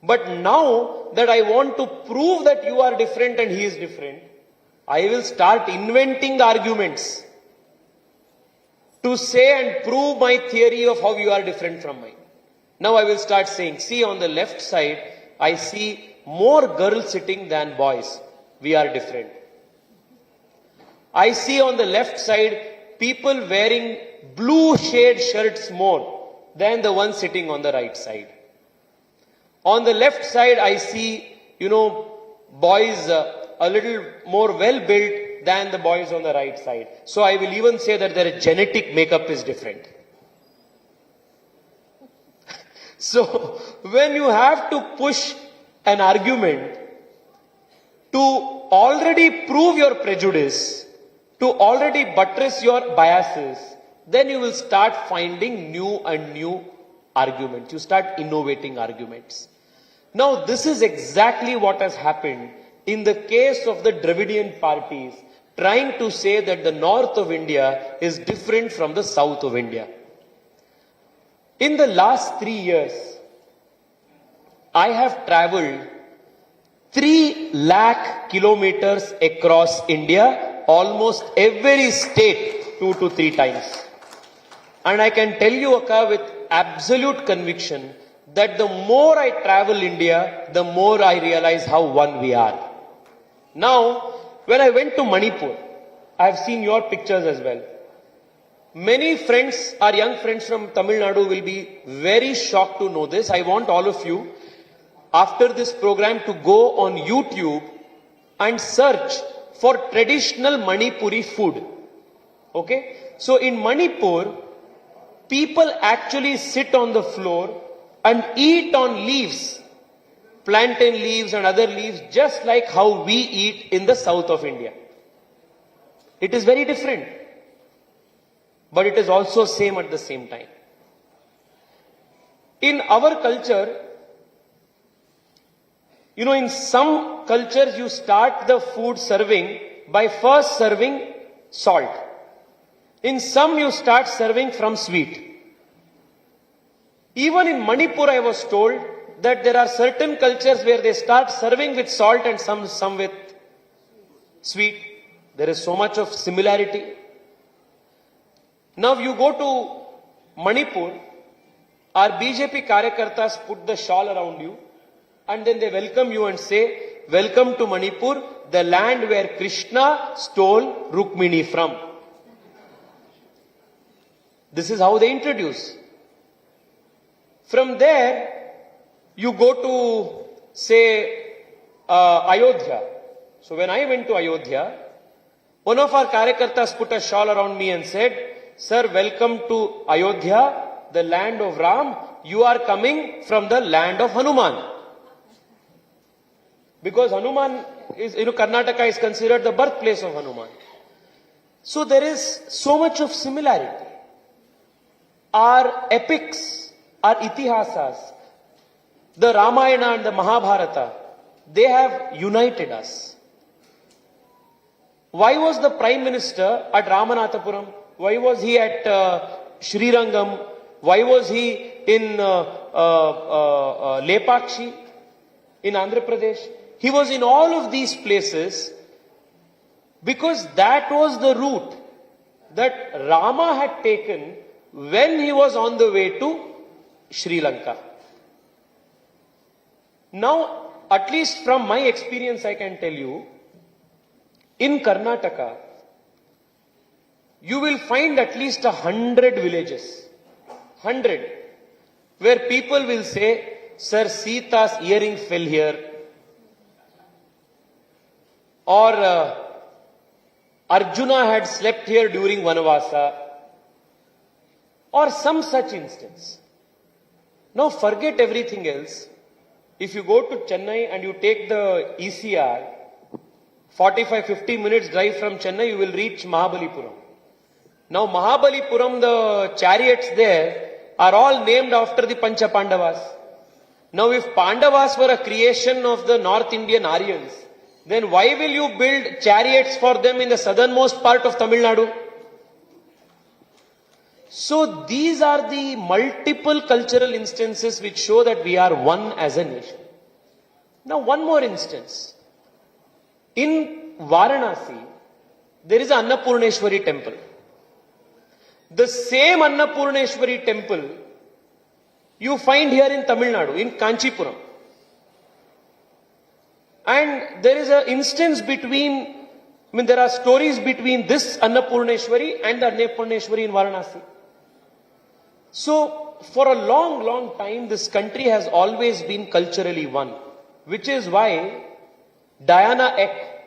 But now that I want to prove that you are different and he is different, I will start inventing the arguments to say and prove my theory of how you are different from mine. Now I will start saying, see, on the left side, I see more girls sitting than boys. We are different. I see on the left side people wearing blue shade shirts more than the ones sitting on the right side. On the left side, I see, boys a little more well built than the boys on the right side. So I will even say that their genetic makeup is different. So when you have to push an argument to already prove your prejudice, to already buttress your biases, then you will start finding new and new arguments. You start innovating arguments. Now this is exactly what has happened in the case of the Dravidian parties trying to say that the north of India is different from the south of India. In the last 3 years, I have travelled 3 lakh kilometers across India, almost every state 2 to 3 times. And I can tell you, Akka, with absolute conviction that the more I travel India, the more I realize how one we are. Now, when I went to Manipur, I have seen your pictures as well. Many friends, our young friends from Tamil Nadu will be very shocked to know this. I want all of you, after this program, to go on YouTube and search for traditional Manipuri food. Okay? So in Manipur, people actually sit on the floor and eat on leaves, plantain leaves and other leaves, just like how we eat in the south of India. It is very different, but it is also same at the same time. In our culture, in some cultures you start the food serving by first serving salt. In some you start serving from sweet. Even in Manipur, I was told that there are certain cultures where they start serving with salt and some with sweet. There is so much of similarity. Now you go to Manipur, our BJP Karyakartas put the shawl around you and then they welcome you and say, welcome to Manipur, the land where Krishna stole Rukmini from. This is how they introduce. From there, you go to, say, Ayodhya. So when I went to Ayodhya, one of our Karyakartas put a shawl around me and said, sir, welcome to Ayodhya, the land of Ram. You are coming from the land of Hanuman. Because Hanuman is, Karnataka is considered the birthplace of Hanuman. So there is so much of similarity. Our epics, our itihasas, the Ramayana and the Mahabharata, they have united us. Why was the Prime Minister at Ramanathapuram? Why was he at Srirangam? Why was he in Lepakshi in Andhra Pradesh? He was in all of these places because that was the route that Rama had taken when he was on the way to Sri Lanka. Now, at least from my experience, I can tell you, in Karnataka, you will find at least 100 villages, 100, where people will say, sir, Sita's earring fell here, or Arjuna had slept here during Vanavasa, or some such instance. Now forget everything else. If you go to Chennai and you take the ECR, 45-50 minutes drive from Chennai, you will reach Mahabalipuram. Now Mahabalipuram, the chariots there are all named after the Pancha Pandavas. Now if Pandavas were a creation of the North Indian Aryans, then why will you build chariots for them in the southernmost part of Tamil Nadu? So these are the multiple cultural instances which show that we are one as a nation. Now one more instance. In Varanasi, there is an Annapurneshwari temple. The same Annapurneshwari temple you find here in Tamil Nadu, in Kanchipuram. And there is an instance between, there are stories between this Annapurneshwari and the Annapurneshwari in Varanasi. So, for a long, long time, this country has always been culturally one, which is why Diana Eck,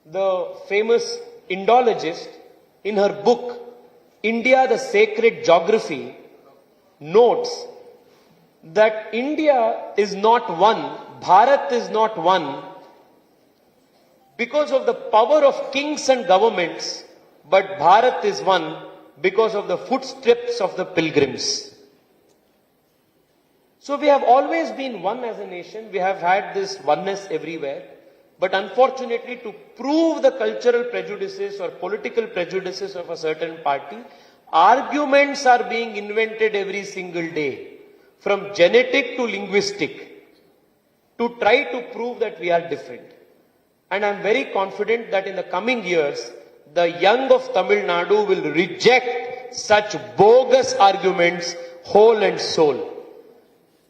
the famous Indologist, in her book, India, the Sacred Geography, notes that India is not one, Bharat is not one, because of the power of kings and governments, but Bharat is one because of the footsteps of the pilgrims. So we have always been one as a nation, we have had this oneness everywhere, but unfortunately to prove the cultural prejudices or political prejudices of a certain party, arguments are being invented every single day, from genetic to linguistic, to try to prove that we are different. And I am very confident that in the coming years, the young of Tamil Nadu will reject such bogus arguments whole and soul.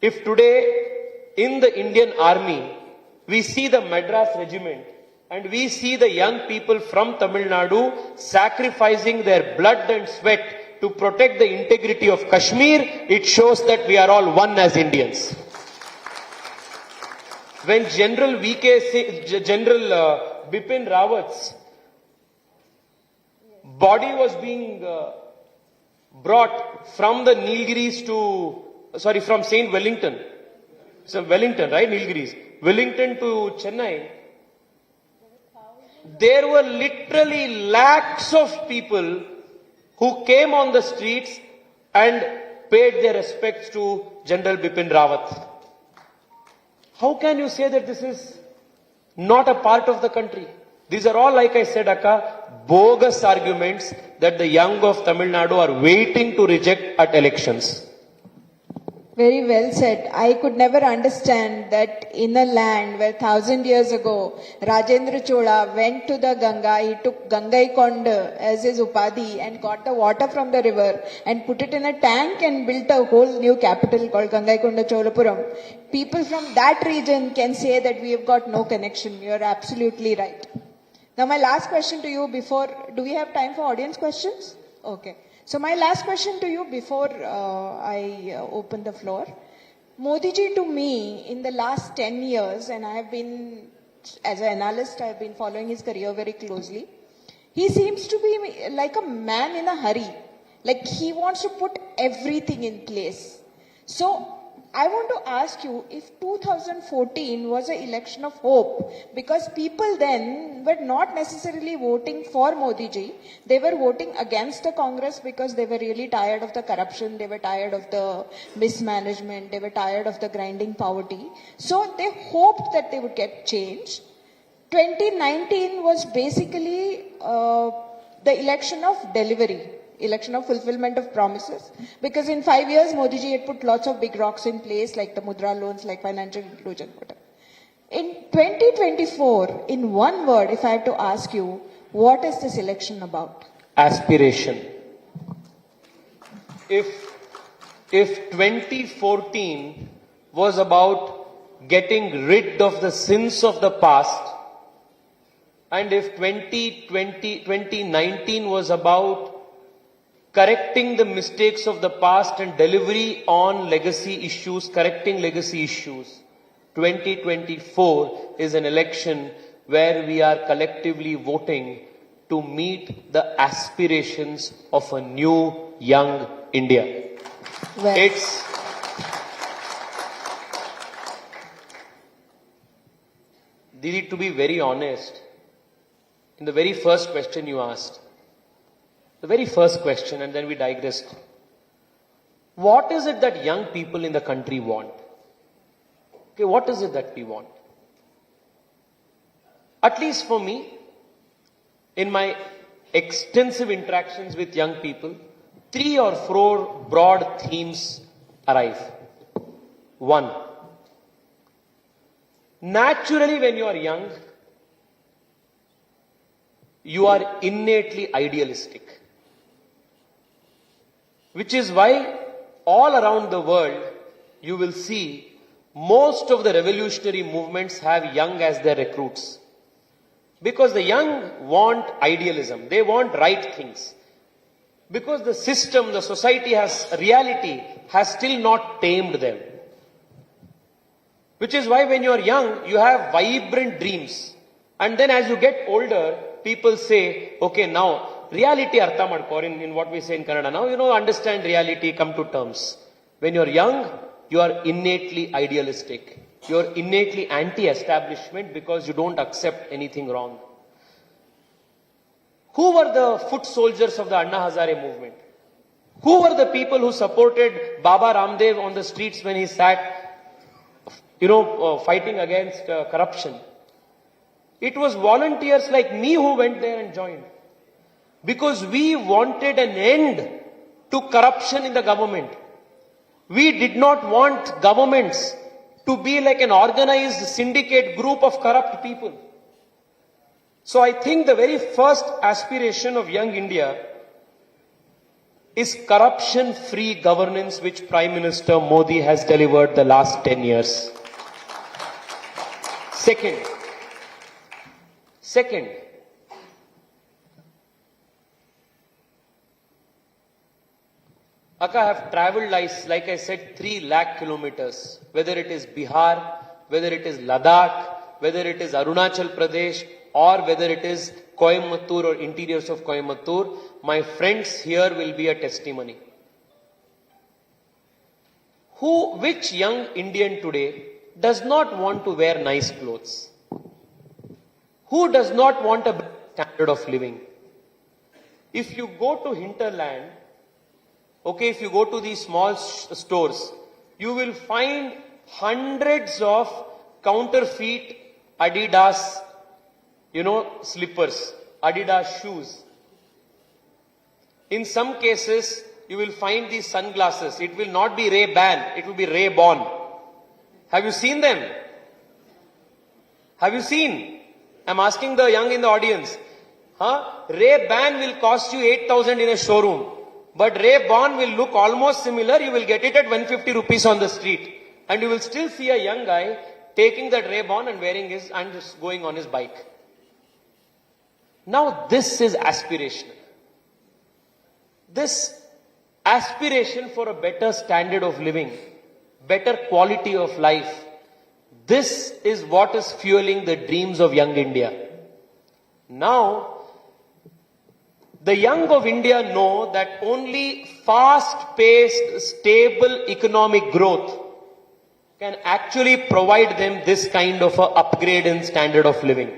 If today in the Indian Army, we see the Madras Regiment and we see the young people from Tamil Nadu sacrificing their blood and sweat to protect the integrity of Kashmir, it shows that we are all one as Indians. When General Bipin Rawat's body was being brought from the Nilgiris from St. Wellington, right, Nilgiris, Wellington to Chennai, there were literally lakhs of people who came on the streets and paid their respects to General Bipin Rawat. How can you say that this is not a part of the country? These are all, like I said, Akka, bogus arguments that the young of Tamil Nadu are waiting to reject at elections. Very well said. I could never understand that in a land where 1,000 years ago Rajendra Chola went to the Ganga, he took Gangaikonda as his upadhi and got the water from the river and put it in a tank and built a whole new capital called Gangaikonda Cholapuram. People from that region can say that we have got no connection. You are absolutely right. Now my last question to you do we have time for audience questions? Okay. So my last question to you before I open the floor. Modi ji, to me, in the last 10 years, and I have been, as an analyst, I have been following his career very closely. He seems to be like a man in a hurry. Like he wants to put everything in place. So I want to ask you if 2014 was an election of hope, because people then were not necessarily voting for Modi ji, they were voting against the Congress because they were really tired of the corruption, they were tired of the mismanagement, they were tired of the grinding poverty. So they hoped that they would get change. 2019 was basically the election of delivery. Election of fulfillment of promises, because in 5 years Modi ji had put lots of big rocks in place like the Mudra loans, like financial inclusion. In 2024, in one word, if I have to ask you, what is this election about? Aspiration. If 2014 was about getting rid of the sins of the past, and if 2019 was about correcting the mistakes of the past and delivery on legacy issues, correcting legacy issues, 2024 is an election where we are collectively voting to meet the aspirations of a new, young India. Well, Didi, to be very honest, in the very first question you asked, the very first question, and then we digressed. What is it that young people in the country want? Okay, what is it that we want? At least for me, in my extensive interactions with young people, 3 or 4 broad themes arrive. 1. Naturally, when you are young, you are innately idealistic. Which is why all around the world, you will see most of the revolutionary movements have young as their recruits. Because the young want idealism. They want right things. Because the system, the society reality has still not tamed them. Which is why when you are young, you have vibrant dreams. And then as you get older, people say, okay, now, reality artha madko, in what we say in Kannada. Now, understand reality, come to terms. When you are young, you are innately idealistic. You are innately anti-establishment because you don't accept anything wrong. Who were the foot soldiers of the Anna Hazare movement? Who were the people who supported Baba Ramdev on the streets when he sat, fighting against corruption? It was volunteers like me who went there and joined. Because we wanted an end to corruption in the government. We did not want governments to be like an organized syndicate group of corrupt people. So I think the very first aspiration of young India is corruption-free governance, which Prime Minister Modi has delivered the last 10 years. Second, Akka, I have traveled, like I said, 3 lakh kilometers, whether it is Bihar, whether it is Ladakh, whether it is Arunachal Pradesh, or whether it is Coimbatore or interiors of Coimbatore, my friends here will be a testimony. Which young Indian today does not want to wear nice clothes? Who does not want a standard of living? If you go to hinterland, if you go to these small stores, you will find hundreds of counterfeit Adidas, slippers, Adidas shoes. In some cases, you will find these sunglasses. It will not be Ray-Ban, it will be Ray-Bon. Have you seen them? Have you seen? I'm asking the young in the audience. Ray-Ban will cost you 8,000 in a showroom. But Ray-Ban will look almost similar. You will get it at 150 rupees on the street. And you will still see a young guy taking that Ray-Ban and wearing and just going on his bike. Now this is aspirational. This aspiration for a better standard of living, better quality of life, this is what is fueling the dreams of young India. Now, the young of India know that only fast-paced, stable economic growth can actually provide them this kind of an upgrade in standard of living.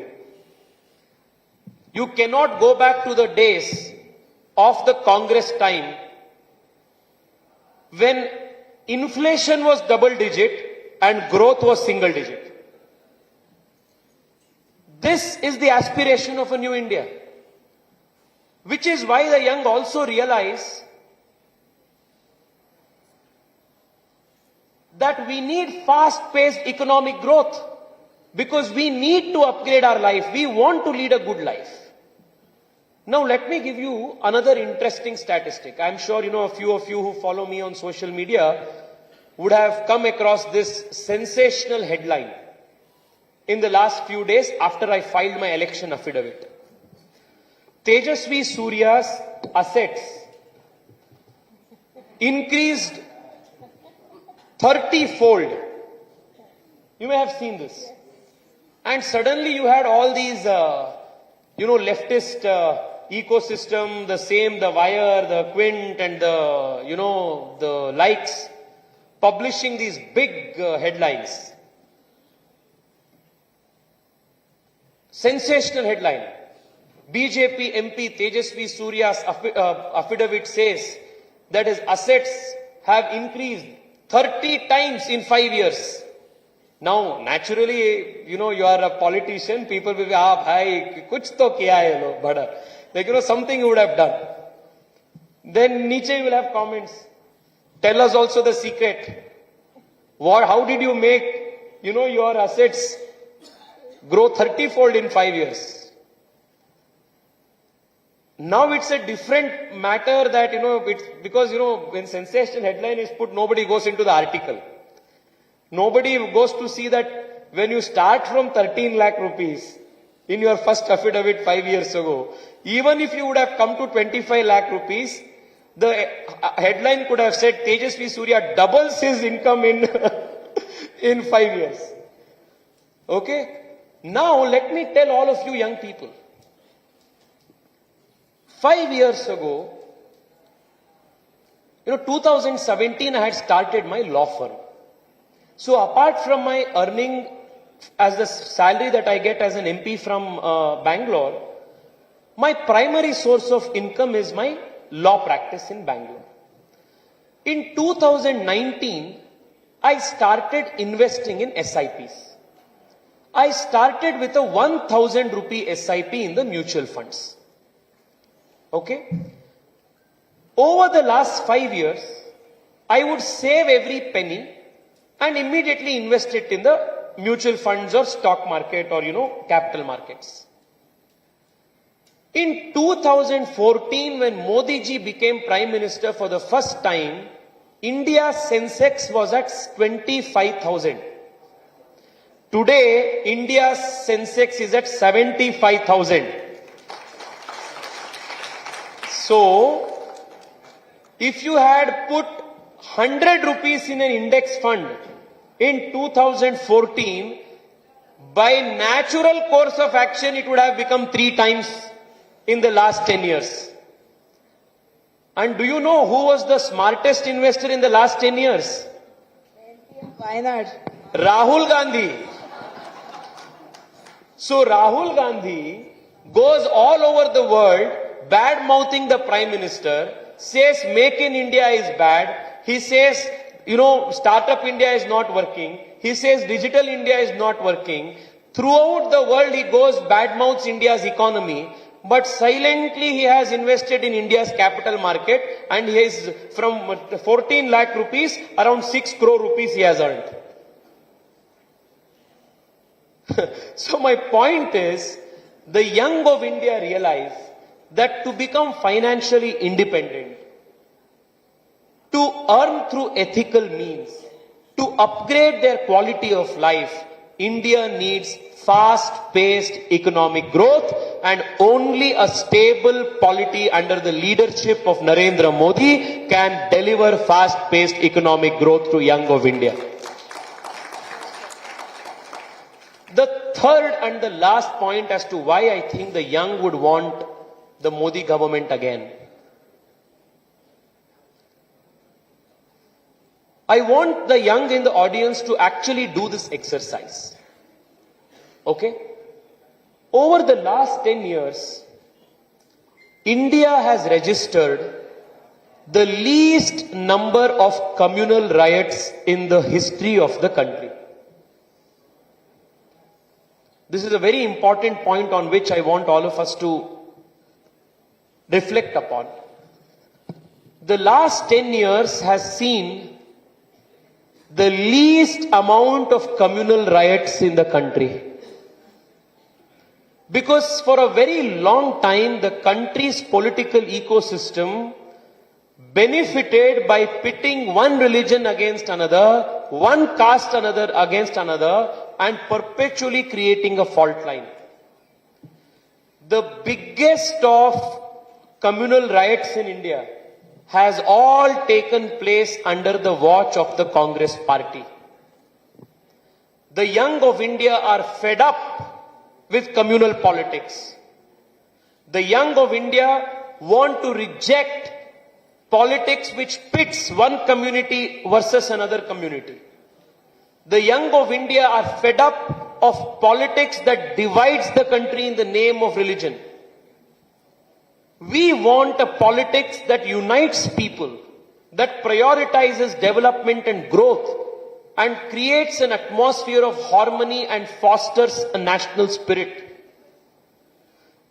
You cannot go back to the days of the Congress time when inflation was double digit and growth was single digit. This is the aspiration of a new India. Which is why the young also realize that we need fast-paced economic growth because we need to upgrade our life. We want to lead a good life. Now let me give you another interesting statistic. I'm sure a few of you who follow me on social media would have come across this sensational headline in the last few days after I filed my election affidavit. Tejasvi Surya's assets increased 30-fold. You may have seen this. And suddenly you had all these, leftist ecosystem, the Wire, the Quint and the likes, publishing these big headlines. Sensational headline. BJP MP Tejasvi Surya's affidavit says that his assets have increased 30 times in 5 years. Now, naturally, you are a politician, people will be, bhai, kuch to kiya hai lo, bada. Like, something you would have done. Then niche you will have comments. Tell us also the secret. How did you make, your assets grow 30-fold in 5 years? Now it's a different matter that, it's because, when sensation headline is put, nobody goes into the article. Nobody goes to see that when you start from 13 lakh rupees in your first affidavit 5 years ago, even if you would have come to 25 lakh rupees, the headline could have said Tejasvi Surya doubles his income in, in 5 years. Okay? Now let me tell all of you young people. 5 years ago, 2017 I had started my law firm. So apart from my earning as the salary that I get as an MP from Bangalore, my primary source of income is my law practice in Bangalore. In 2019, I started investing in SIPs. I started with a 1,000 rupee SIP in the mutual funds. Okay? Over the last 5 years, I would save every penny and immediately invest it in the mutual funds or stock market or, capital markets. In 2014, when Modi ji became Prime Minister for the first time, India's Sensex was at 25,000. Today, India's Sensex is at 75,000. So, if you had put 100 rupees in an index fund in 2014, by natural course of action, it would have become 3 times in the last 10 years. And do you know who was the smartest investor in the last 10 years? Why not? Rahul Gandhi. So Rahul Gandhi goes all over the world bad-mouthing the Prime Minister, says Make in India is bad. He says, Startup India is not working. He says Digital India is not working. Throughout the world, he goes bad-mouths India's economy. But silently, he has invested in India's capital market. And he is from 14 lakh rupees, around 6 crore rupees he has earned. So my point is, the young of India realize that to become financially independent, to earn through ethical means, to upgrade their quality of life, India needs fast-paced economic growth, and only a stable polity under the leadership of Narendra Modi can deliver fast-paced economic growth to young of India. The third and the last point as to why I think the young would want the Modi government again. I want the young in the audience to actually do this exercise. Okay? Over the last 10 years, India has registered the least number of communal riots in the history of the country. This is a very important point on which I want all of us to reflect upon. The last 10 years has seen the least amount of communal riots in the country. Because for a very long time, the country's political ecosystem benefited by pitting one religion against another, one caste another against another, and perpetually creating a fault line. The biggest of communal riots in India has all taken place under the watch of the Congress party. The young of India are fed up with communal politics. The young of India want to reject politics which pits one community versus another community. The young of India are fed up of politics that divides the country in the name of religion. We want a politics that unites people, that prioritizes development and growth, and creates an atmosphere of harmony and fosters a national spirit.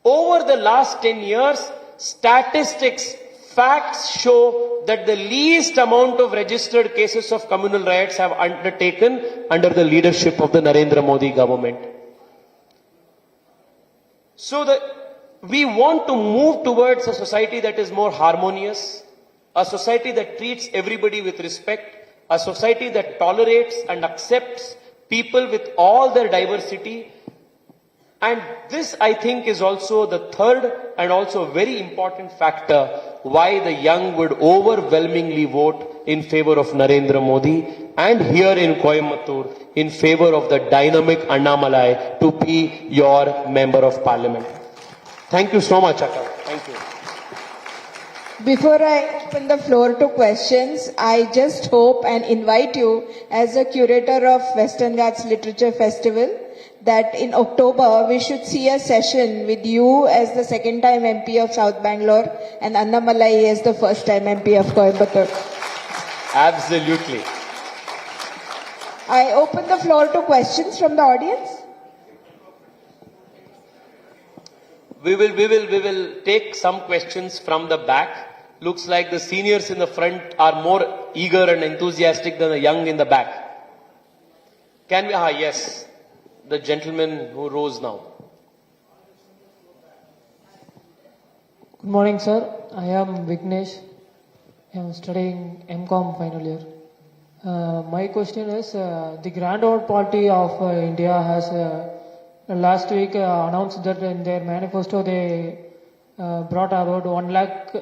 Over the last 10 years, statistics, facts show that the least amount of registered cases of communal riots have undertaken under the leadership of the Narendra Modi government. So we want to move towards a society that is more harmonious, a society that treats everybody with respect, a society that tolerates and accepts people with all their diversity. And this, I think, is also the third and also a very important factor why the young would overwhelmingly vote in favor of Narendra Modi, and here in Coimbatore in favor of the dynamic Annamalai to be your member of parliament. Thank you so much, Akka. Thank you. Before I open the floor to questions, I just hope and invite you as a curator of Western Ghats Literature Festival that in October we should see a session with you as the second time MP of South Bangalore and Annamalai as the first time MP of Coimbatore. Absolutely. I open the floor to questions from the audience. We will take some questions from the back. Looks like the seniors in the front are more eager and enthusiastic than the young in the back. Can we? Yes. The gentleman who rose now. Good morning, sir. I am Vignesh. I am studying MCOM final year. My question is, the Grand Old Party of India has last week announced that in their manifesto they brought about 1 lakh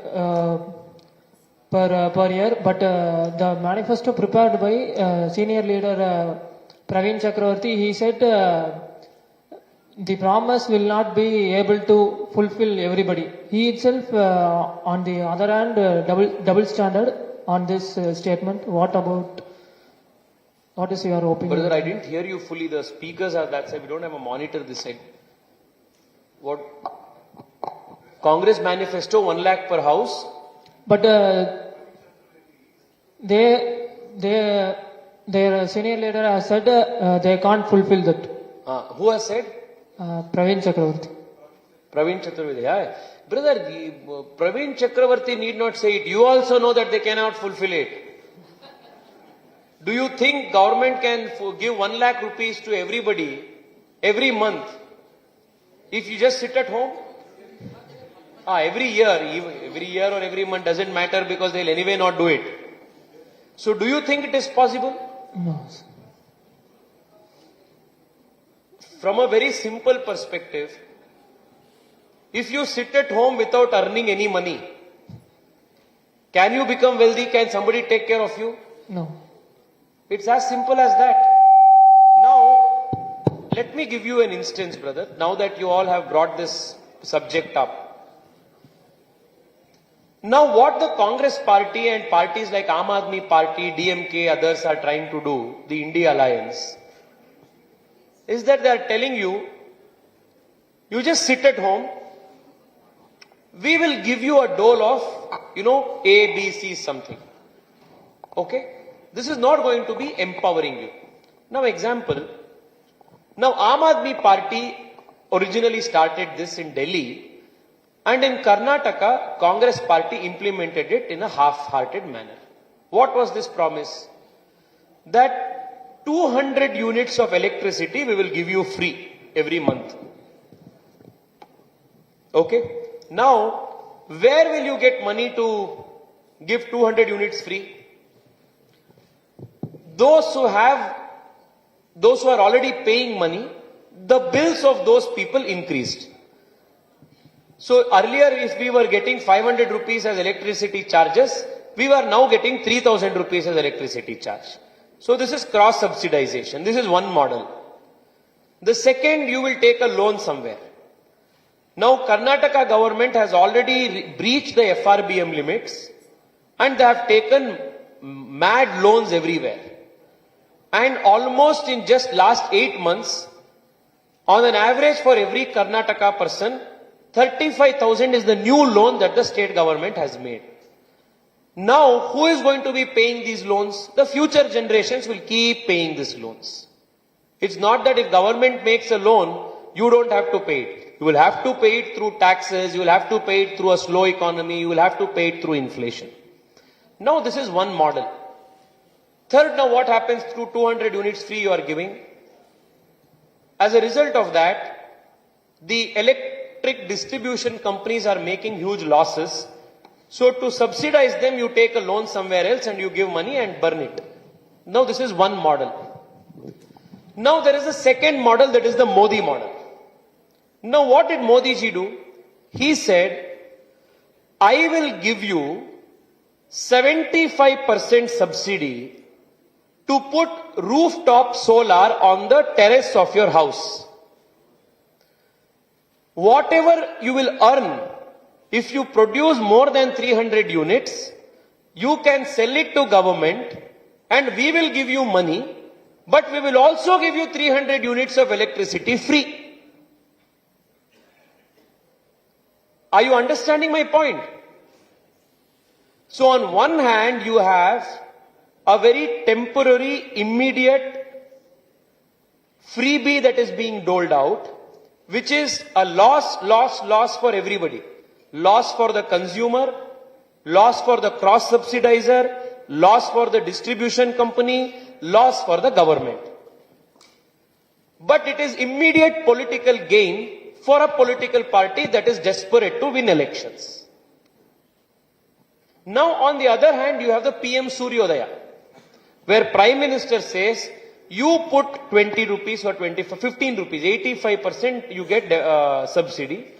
per year, but the manifesto prepared by senior leader Praveen Chakravarti, he said the promise will not be able to fulfill everybody. He itself, on the other hand, double standard on this statement. What is your opinion? Brother, I didn't hear you fully. The speakers are that side. We don't have a monitor this side. What? Congress manifesto, 1 lakh per house. But their senior leader has said they can't fulfill that. Who has said? Praveen Chakravarti. Praveen Chakravarti. Yeah. Brother, Praveen Chakravarti need not say it. You also know that they cannot fulfill it. Do you think government can give 1 lakh rupees to everybody every month if you just sit at home? Every year or every month doesn't matter because they'll anyway not do it. So do you think it is possible? No. From a very simple perspective, if you sit at home without earning any money, can you become wealthy? Can somebody take care of you? No. It's as simple as that. Now, let me give you an instance, brother, now that you all have brought this subject up. Now, what the Congress party and parties like Aam Aadmi Party, DMK, others are trying to do, the India Alliance, is that they are telling you, you just sit at home, we will give you a dole of, A, B, C, something. Okay? This is not going to be empowering you. Now, example. Now, Aam Aadmi Party originally started this in Delhi, and in Karnataka, Congress Party implemented it in a half-hearted manner. What was this promise? That 200 units of electricity we will give you free every month. Okay? Now, where will you get money to give 200 units free? Those who are already paying money, the bills of those people increased. So earlier, if we were getting 500 rupees as electricity charges, we were now getting 3,000 rupees as electricity charge. So this is cross subsidization. This is one model. The second, you will take a loan somewhere. Now Karnataka government has already breached the FRBM limits and they have taken mad loans everywhere. And almost in just last 8 months, on an average for every Karnataka person, 35,000 is the new loan that the state government has made. Now, who is going to be paying these loans? The future generations will keep paying these loans. It's not that if government makes a loan, you don't have to pay it. You will have to pay it through taxes, you will have to pay it through a slow economy, you will have to pay it through inflation. Now, this is one model. Third, now what happens through 200 units free you are giving? As a result of that, the electric distribution companies are making huge losses. So to subsidize them, you take a loan somewhere else and you give money and burn it. Now this is one model. Now there is a second model, that is the Modi model. Now what did Modi ji do? He said, I will give you 75% subsidy to put rooftop solar on the terrace of your house. Whatever you will earn, if you produce more than 300 units, you can sell it to government and we will give you money, but we will also give you 300 units of electricity free. Are you understanding my point? So on one hand, you have a very temporary, immediate freebie that is being doled out, which is a loss for everybody. Loss for the consumer, loss for the cross subsidizer, loss for the distribution company, loss for the government. But it is immediate political gain for a political party that is desperate to win elections. Now on the other hand, you have the PM Suryodaya, where Prime Minister says, you put 20 rupees or 15 rupees, 85% you get subsidy,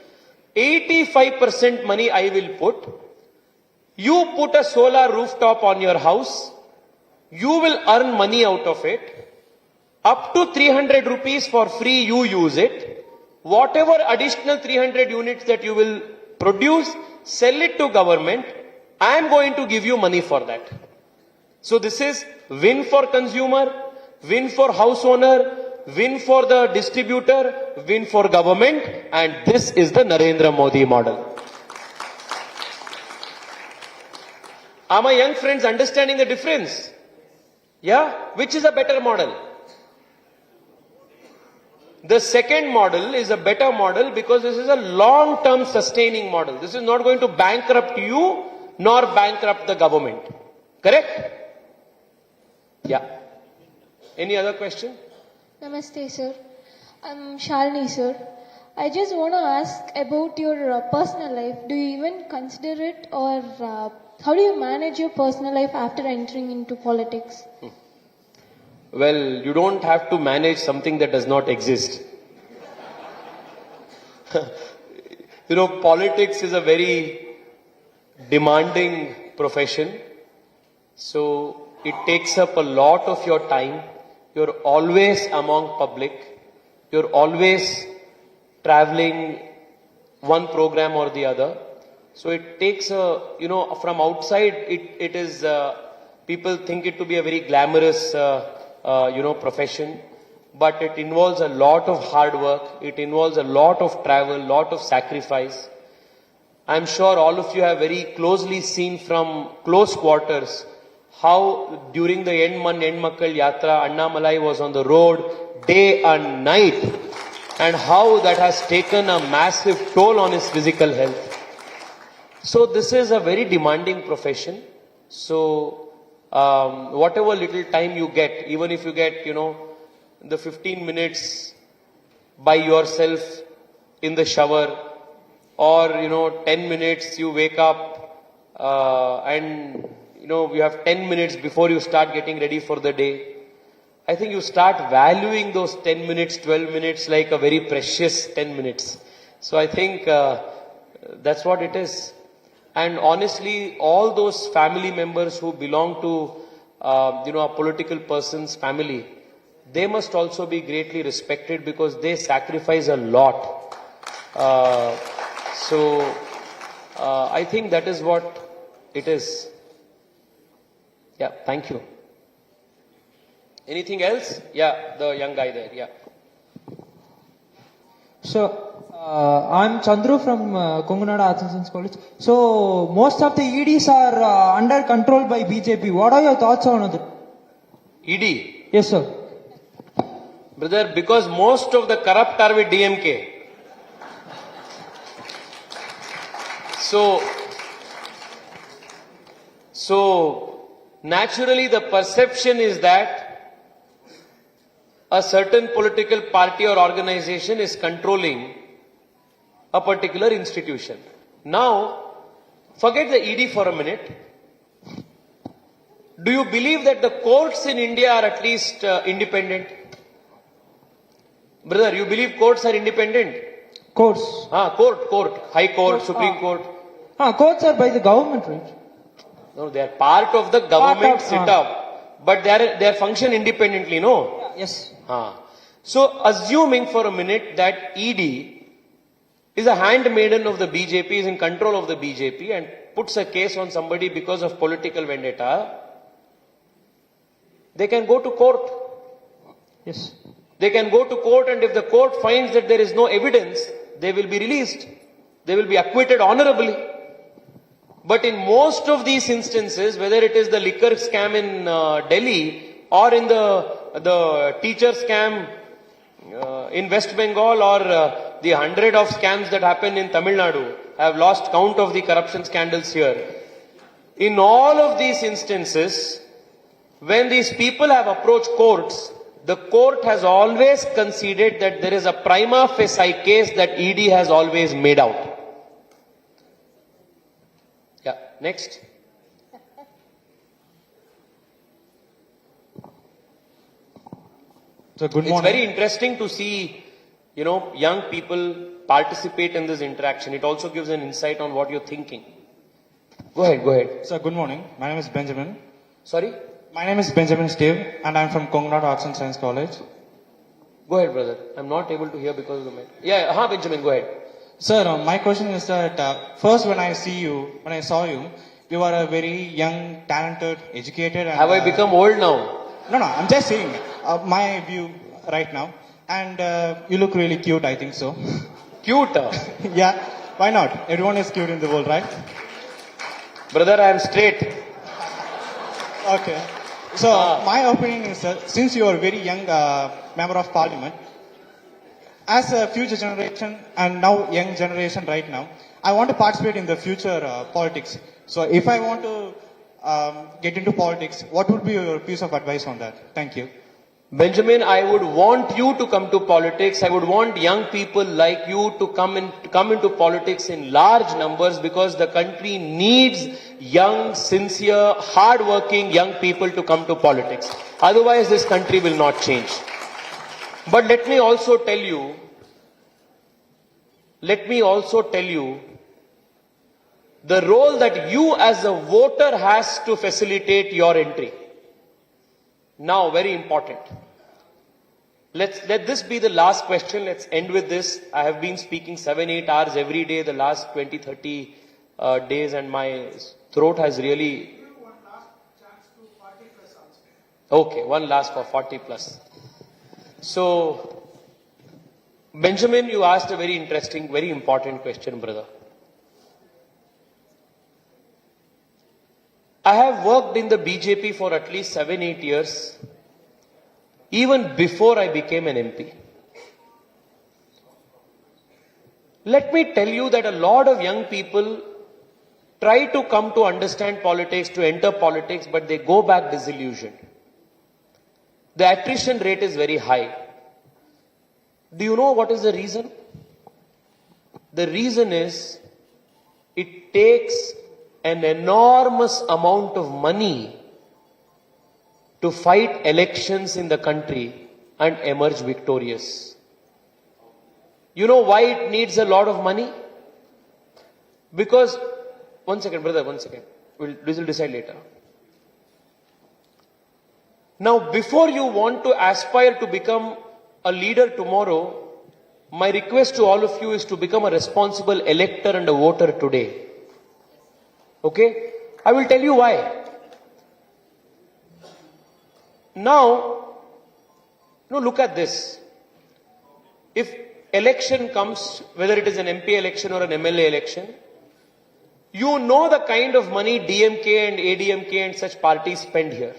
85% money I will put, you put a solar rooftop on your house, you will earn money out of it, up to 300 rupees for free you use it, whatever additional 300 units that you will produce, sell it to government, I am going to give you money for that. So this is win for consumer, win for house owner, win for the distributor, win for government, and this is the Narendra Modi model. Are my young friends understanding the difference? Yeah? Which is a better model? The second model is a better model because this is a long-term sustaining model. This is not going to bankrupt you nor bankrupt the government. Correct? Yeah. Any other question? Namaste, sir. I'm Shalini, sir. I just want to ask about your personal life. Do you even consider it, or how do you manage your personal life after entering into politics? Well, you don't have to manage something that does not exist. Politics is a very demanding profession. So it takes up a lot of your time. You're always among public. You're always traveling one program or the other. So it takes from outside it is, people think it to be a very glamorous, profession. But it involves a lot of hard work. It involves a lot of travel, lot of sacrifice. I'm sure all of you have very closely seen from close quarters how during the Makkal Yatra, Annamalai was on the road day and night, and how that has taken a massive toll on his physical health. So this is a very demanding profession. So whatever little time you get, even if you get, the 15 minutes by yourself in the shower, or 10 minutes you wake up and you have 10 minutes before you start getting ready for the day. I think you start valuing those 10 minutes, 12 minutes like a very precious 10 minutes. So I think that's what it is. And honestly, all those family members who belong to a political person's family, they must also be greatly respected because they sacrifice a lot. So I think that is what it is. Yeah, thank you. Anything else? Yeah, the young guy there, yeah. So, I'm Chandru from Kongunada Arts and Science College. So most of the EDs are under control by BJP. What are your thoughts on it? ED. Yes, sir. Brother, because most of the corrupt are with DMK. So naturally the perception is that a certain political party or organization is controlling a particular institution. Now, forget the ED for a minute. Do you believe that the courts in India are at least independent? Brother, you believe courts are independent? Courts. Court. High Court, Supreme Court. Courts are by the government, right? No, they are part of the government setup, but they are function independently, no? Yes. So, assuming for a minute that ED is a handmaiden of the BJP, is in control of the BJP and puts a case on somebody because of political vendetta, they can go to court. Yes. They can go to court, and if the court finds that there is no evidence, they will be released. They will be acquitted honorably. But in most of these instances, whether it is the liquor scam in Delhi or in the teacher scam in West Bengal or the 100 of scams that happen in Tamil Nadu, I have lost count of the corruption scandals here. In all of these instances, when these people have approached courts, the court has always conceded that there is a prima facie case that ED has always made out. Yeah, next. So good morning. It's very interesting to see, young people participate in this interaction. It also gives an insight on what you're thinking. Go ahead. Sir, good morning. My name is Benjamin. Sorry? My name is Benjamin Steve, and I'm from Kongunada Arts and Science College. Go ahead, brother. I'm not able to hear because of the mic. Yeah, Benjamin, go ahead. Sir, my question is that first when I saw you, you were a very young, talented, educated. And, have I become old now? No, I'm just saying my view right now. And you look really cute, I think so. Cute? Yeah, why not? Everyone is cute in the world, right? Brother, I am straight. Okay. So my opinion is, since you are a very young member of parliament, as a future generation and now young generation right now, I want to participate in the future politics. So if I want to get into politics, what would be your piece of advice on that? Thank you. Benjamin, I would want you to come to politics. I would want young people like you to come into politics in large numbers, because the country needs young, sincere, hard-working young people to come to politics. Otherwise, this country will not change. But let me also tell you, the role that you as a voter has to facilitate your entry. Now, very important. Let this be the last question. Let's end with this. I have been speaking 7-8 hours every day the last 20-30 days, and my throat has really... One last chance to 40 plus also. Okay, one last for 40 plus. So, Benjamin, you asked a very interesting, very important question, brother. I have worked in the BJP for at least 7-8 years, even before I became an MP. Let me tell you that a lot of young people try to come to understand politics, to enter politics, but they go back disillusioned. The attrition rate is very high. Do you know what is the reason? The reason is it takes an enormous amount of money to fight elections in the country and emerge victorious. You know why it needs a lot of money? Because, one second, brother, this will decide later. Now, before you want to aspire to become a leader tomorrow, my request to all of you is to become a responsible elector and a voter today. Okay? I will tell you why. Now, look at this. If election comes, whether it is an MP election or an MLA election, you know the kind of money DMK and ADMK and such parties spend here.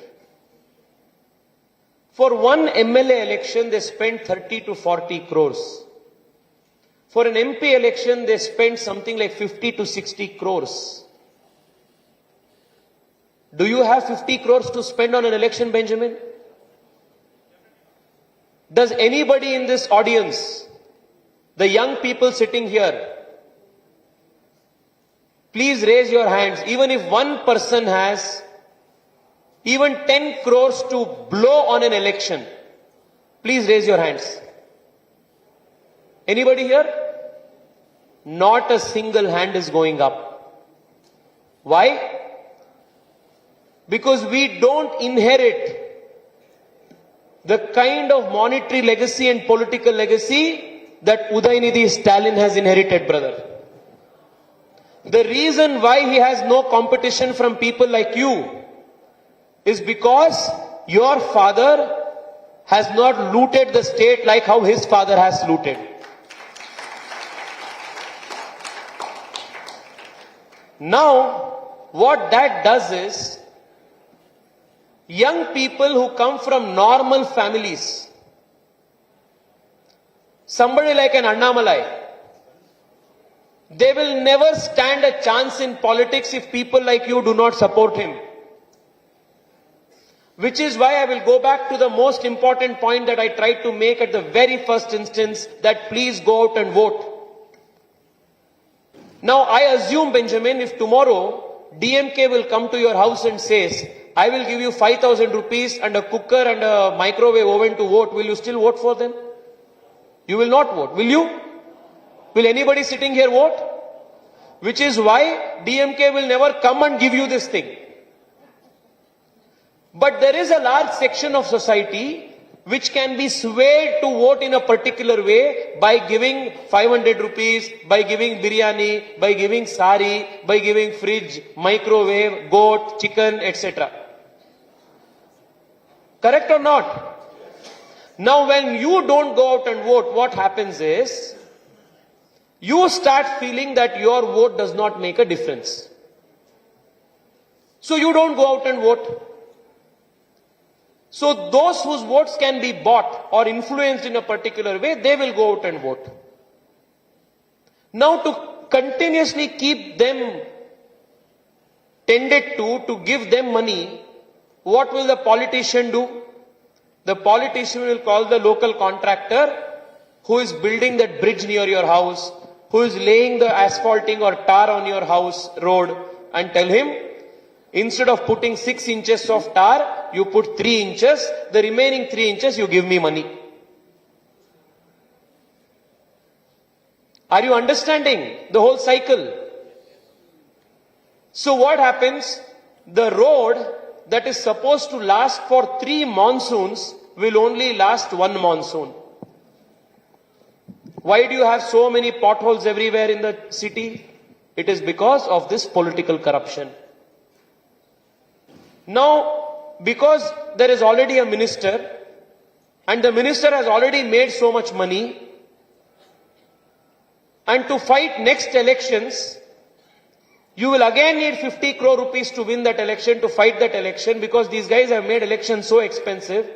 For one MLA election, they spend 30 to 40 crores. For an MP election, they spend something like 50 to 60 crores. Do you have 50 crores to spend on an election, Benjamin? Does anybody in this audience, the young people sitting here, please raise your hands. Even if one person has even 10 crores to blow on an election, please raise your hands. Anybody here? Not a single hand is going up. Why? Because we don't inherit the kind of monetary legacy and political legacy that Udaynidhi Stalin has inherited, brother. The reason why he has no competition from people like you is because your father has not looted the state like how his father has looted. Now, what that does is, young people who come from normal families, somebody like an Annamalai, they will never stand a chance in politics if people like you do not support him. Which is why I will go back to the most important point that I tried to make at the very first instance, that please go out and vote. Now I assume, Benjamin, if tomorrow DMK will come to your house and says, I will give you 5,000 rupees and a cooker and a microwave oven to vote, will you still vote for them? You will not vote, will you? Will anybody sitting here vote? Which is why DMK will never come and give you this thing. But there is a large section of society which can be swayed to vote in a particular way by giving 500 rupees, by giving biryani, by giving sari, by giving fridge, microwave, goat, chicken, etc. Correct or not? Now when you don't go out and vote, what happens is, you start feeling that your vote does not make a difference. So you don't go out and vote. So those whose votes can be bought or influenced in a particular way, they will go out and vote. Now to continuously keep them tended to give them money, what will the politician do? The politician will call the local contractor who is building that bridge near your house, who is laying the asphalting or tar on your house road, and tell him, instead of putting 6 inches of tar, you put 3 inches, the remaining 3 inches you give me money. Are you understanding the whole cycle? So what happens? The road that is supposed to last for 3 monsoons will only last 1 monsoon. Why do you have so many potholes everywhere in the city? It is because of this political corruption. Now, because there is already a minister, and the minister has already made so much money, and to fight next elections, you will again need 50 crore rupees to win that election, to fight that election, because these guys have made elections so expensive,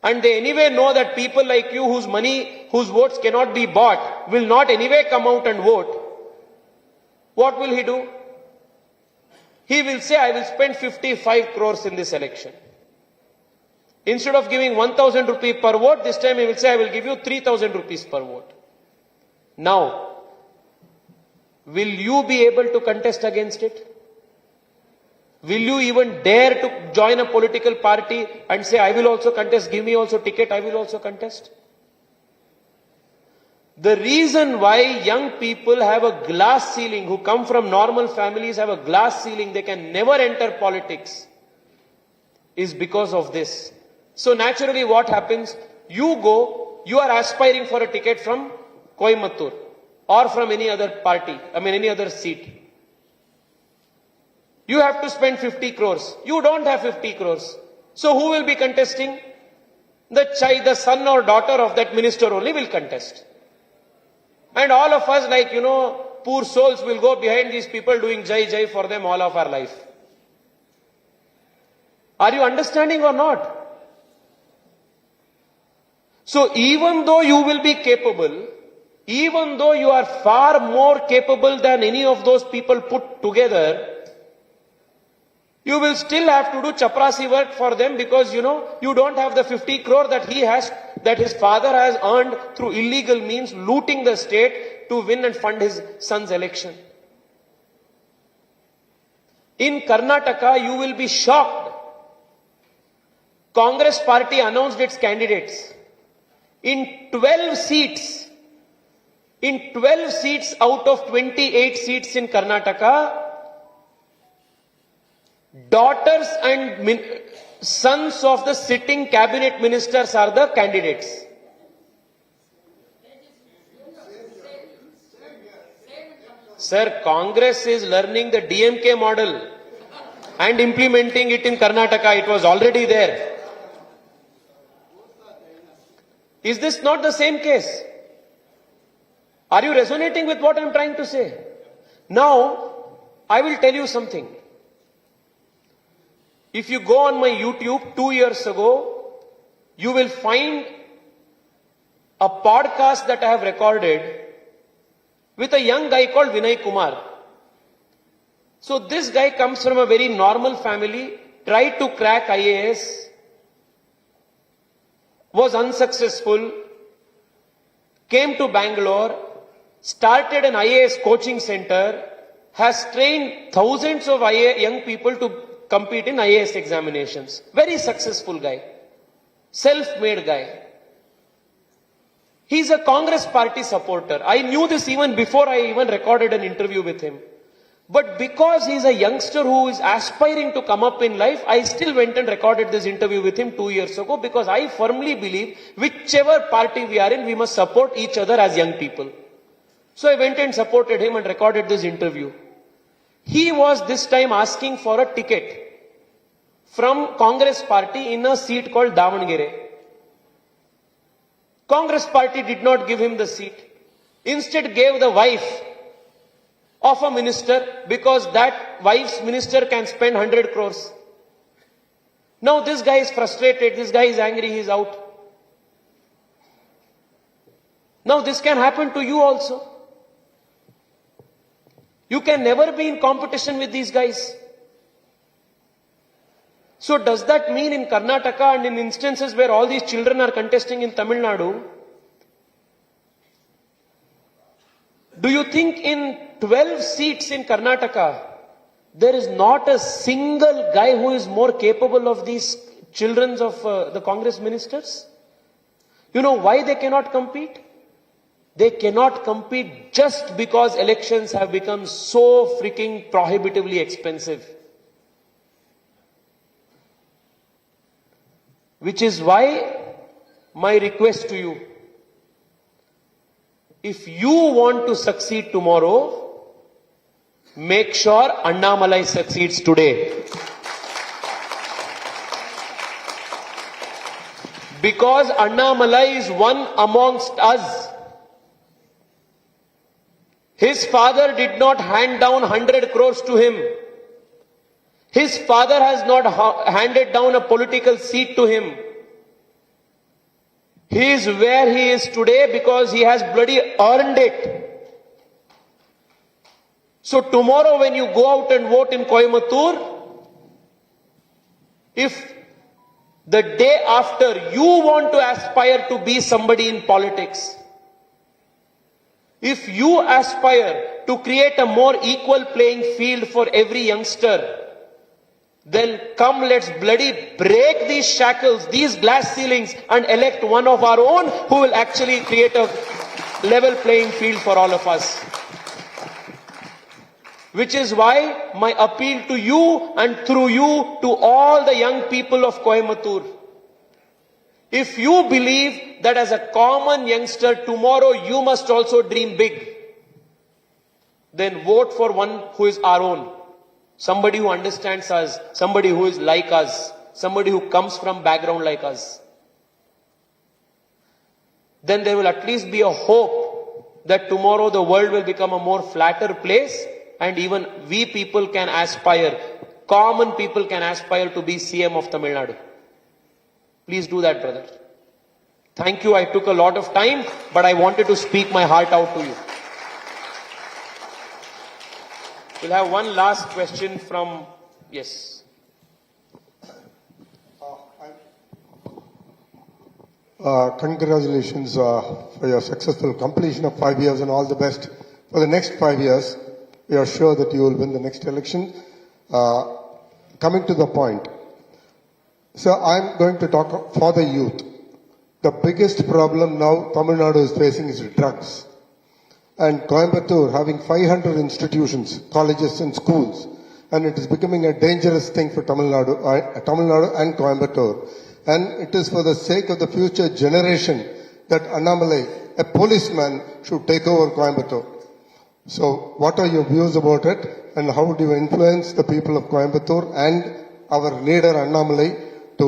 and they anyway know that people like you whose money, whose votes cannot be bought, will not anyway come out and vote. What will he do? He will say, I will spend 55 crores in this election. Instead of giving 1,000 rupees per vote, this time he will say, I will give you 3,000 rupees per vote. Now, will you be able to contest against it? Will you even dare to join a political party and say, I will also contest, give me also ticket, I will also contest? The reason why young people have a glass ceiling, who come from normal families have a glass ceiling, they can never enter politics, is because of this. So naturally what happens? You go, you are aspiring for a ticket from Coimbatore or from any other party, any other seat. You have to spend 50 crores. You don't have 50 crores. So who will be contesting? The son or daughter of that minister only will contest. And all of us, like, poor souls will go behind these people doing jai jai for them all of our life. Are you understanding or not? So even though you will be capable, even though you are far more capable than any of those people put together, you will still have to do chaprasi work for them because, you don't have the 50 crore that he has, that his father has earned through illegal means, looting the state to win and fund his son's election. In Karnataka, you will be shocked. Congress party announced its candidates. In 12 seats out of 28 seats in Karnataka, daughters and sons of the sitting cabinet ministers are the candidates. Sir, Congress is learning the DMK model and implementing it in Karnataka. It was already there. Is this not the same case? Are you resonating with what I am trying to say? Now, I will tell you something. If you go on my YouTube 2 years ago, you will find a podcast that I have recorded with a young guy called Vinay Kumar. So this guy comes from a very normal family, tried to crack IAS, was unsuccessful, came to Bangalore, started an IAS coaching center, has trained thousands of young people to compete in IAS examinations. Very successful guy. Self-made guy. He's a Congress party supporter. I knew this even before I even recorded an interview with him. But because he's a youngster who is aspiring to come up in life, I still went and recorded this interview with him 2 years ago because I firmly believe whichever party we are in, we must support each other as young people. So I went and supported him and recorded this interview. He was this time asking for a ticket from Congress party in a seat called Davangere. Congress party did not give him the seat. Instead gave the wife of a minister because that wife's minister can spend 100 crores. Now this guy is frustrated, this guy is angry, he is out. Now this can happen to you also. You can never be in competition with these guys. So does that mean in Karnataka and in instances where all these children are contesting in Tamil Nadu, do you think in 12 seats in Karnataka, there is not a single guy who is more capable of these children of the Congress ministers? You know why they cannot compete? They cannot compete just because elections have become so freaking prohibitively expensive. Which is why my request to you, if you want to succeed tomorrow, make sure Annamalai succeeds today. Because Annamalai is one amongst us. His father did not hand down 100 crores to him. His father has not handed down a political seat to him. He is where he is today because he has bloody earned it. So tomorrow when you go out and vote in Coimbatore, if the day after you want to aspire to be somebody in politics, if you aspire to create a more equal playing field for every youngster, then come, let's bloody break these shackles, these glass ceilings, and elect one of our own who will actually create a level playing field for all of us. Which is why my appeal to you and through you to all the young people of Coimbatore. If you believe that as a common youngster tomorrow you must also dream big, then vote for one who is our own. Somebody who understands us, somebody who is like us, somebody who comes from background like us. Then there will at least be a hope that tomorrow the world will become a more flatter place and even we people can aspire, common people can aspire to be CM of Tamil Nadu. Please do that, brother. Thank you. I took a lot of time, but I wanted to speak my heart out to you. We'll have one last question from, yes. Congratulations for your successful completion of 5 years and all the best for the next 5 years. We are sure that you will win the next election. Coming to the point. So I'm going to talk for the youth. The biggest problem now Tamil Nadu is facing is drugs. And Coimbatore having 500 institutions, colleges and schools. And it is becoming a dangerous thing for Tamil Nadu and Coimbatore. And it is for the sake of the future generation that Annamalai, a policeman, should take over Coimbatore. So what are your views about it? And how do you influence the people of Coimbatore and our leader Annamalai to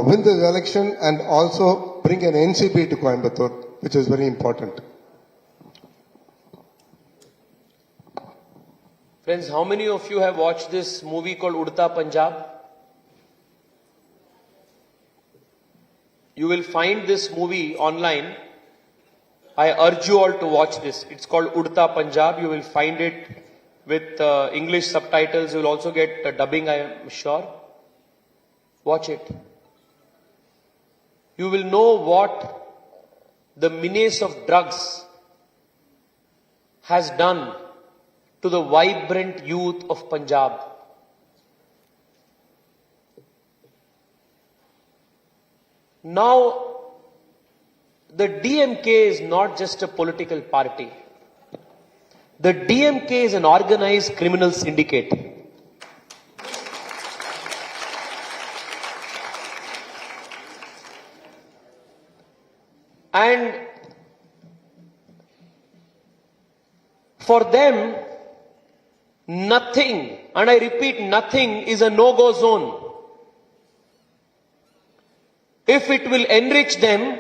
win the election and also bring an NCP to Coimbatore, which is very important? Friends, how many of you have watched this movie called Udta Punjab? You will find this movie online. I urge you all to watch this. It's called Udta Punjab. You will find it with English subtitles. You will also get dubbing, I am sure. Watch it. You will know what the menace of drugs has done to the vibrant youth of Punjab. Now, the DMK is not just a political party. The DMK is an organized criminal syndicate. And for them, nothing, and I repeat, nothing is a no-go zone. If it will enrich them,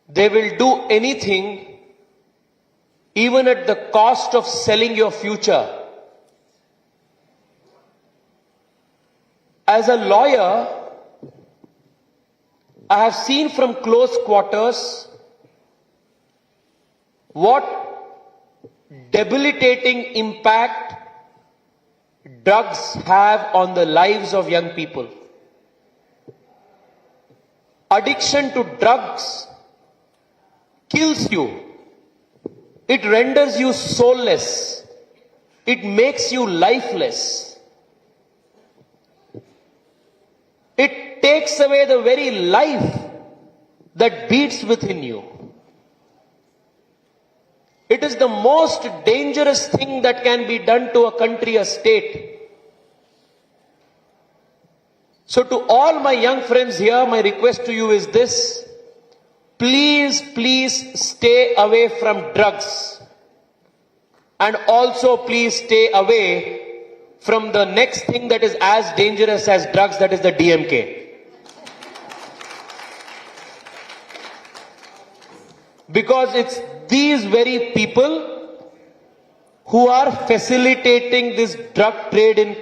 they will do anything, even at the cost of selling your future. As a lawyer, I have seen from close quarters what debilitating impact drugs have on the lives of young people. Addiction to drugs kills you. It renders you soulless. It makes you lifeless. It takes away the very life that beats within you. It is the most dangerous thing that can be done to a country, a state. So to all my young friends here, my request to you is this. Please, please stay away from drugs. And also please stay away from the next thing that is as dangerous as drugs, that is the DMK. Because it's these very people who are facilitating this drug trade in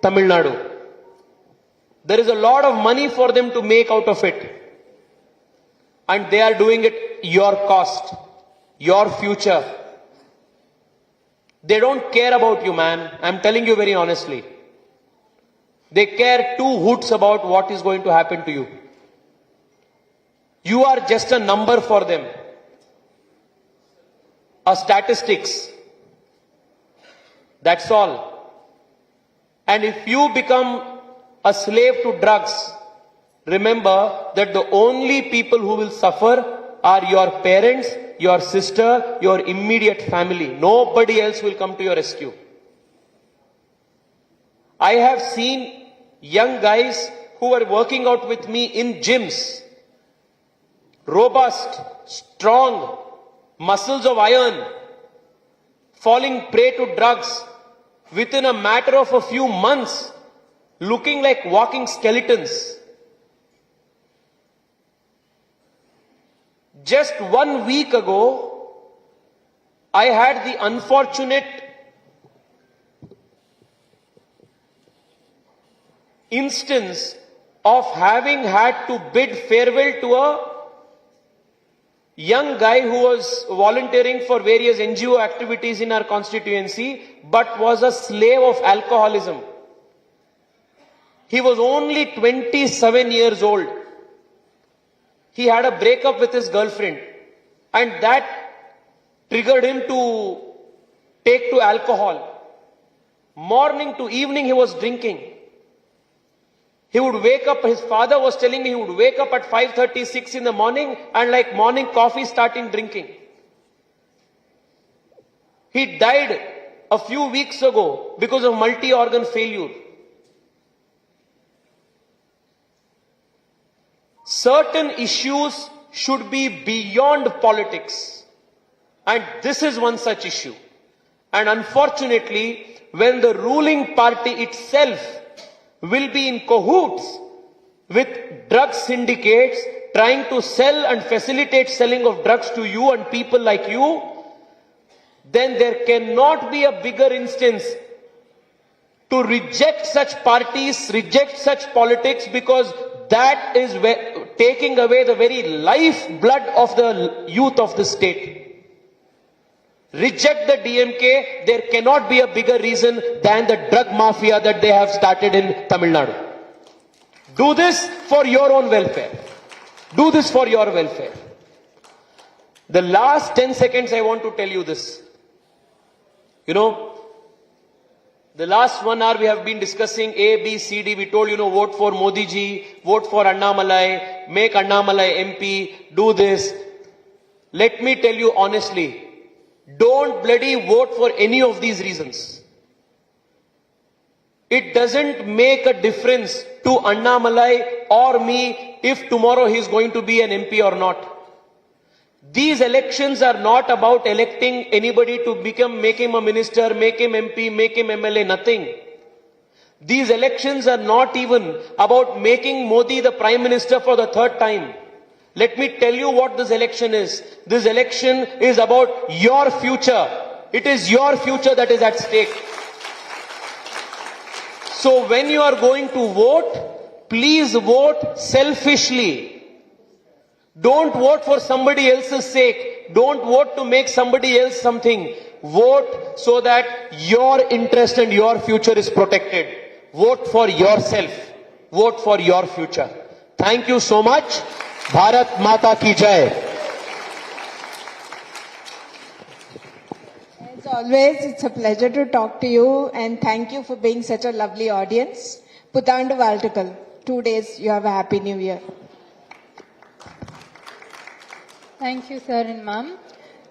Tamil Nadu. There is a lot of money for them to make out of it. And they are doing it your cost, your future. They don't care about you, man. I'm telling you very honestly. They care two hoots about what is going to happen to you. You are just a number for them. A statistics. That's all. And if you become a slave to drugs, remember that the only people who will suffer are your parents, your sister, your immediate family. Nobody else will come to your rescue. I have seen young guys who are working out with me in gyms. Robust, strong, muscles of iron, falling prey to drugs within a matter of a few months, looking like walking skeletons. Just 1 week ago, I had the unfortunate instance of having had to bid farewell to a young guy who was volunteering for various NGO activities in our constituency, but was a slave of alcoholism. He was only 27 years old. He had a breakup with his girlfriend, and that triggered him to take to alcohol. Morning to evening he was drinking. He would wake up, his father was telling me he would wake up at 5:30, 6 in the morning and like morning coffee starting drinking. He died a few weeks ago because of multi-organ failure. Certain issues should be beyond politics. And this is one such issue. And unfortunately, when the ruling party itself will be in cahoots with drug syndicates trying to sell and facilitate selling of drugs to you and people like you, then there cannot be a bigger instance to reject such parties, reject such politics, because that is taking away the very lifeblood of the youth of the state. Reject the DMK, there cannot be a bigger reason than the drug mafia that they have started in Tamil Nadu. Do this for your own welfare. Do this for your welfare. The last 10 seconds I want to tell you this. You know, the last 1 hour we have been discussing A, B, C, D. We told, vote for Modi ji, vote for Annamalai, make Annamalai MP, do this. Let me tell you honestly, don't bloody vote for any of these reasons. It doesn't make a difference to Annamalai or me if tomorrow he is going to be an MP or not. These elections are not about electing anybody to make him a minister, make him MP, make him MLA, nothing. These elections are not even about making Modi the Prime Minister for the 3rd time. Let me tell you what this election is. This election is about your future. It is your future that is at stake. So when you are going to vote, please vote selfishly. Don't vote for somebody else's sake. Don't vote to make somebody else something. Vote so that your interest and your future is protected. Vote for yourself. Vote for your future. Thank you so much. Bharat Mata ki Jai. As always, it's a pleasure to talk to you, and thank you for being such a lovely audience. Putandu Valtukal, 2 days, you have a happy new year. Thank you, sir and ma'am.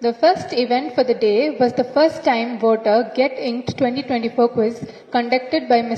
The first event for the day was the first time voter Get Inked 2024 quiz conducted by Mr.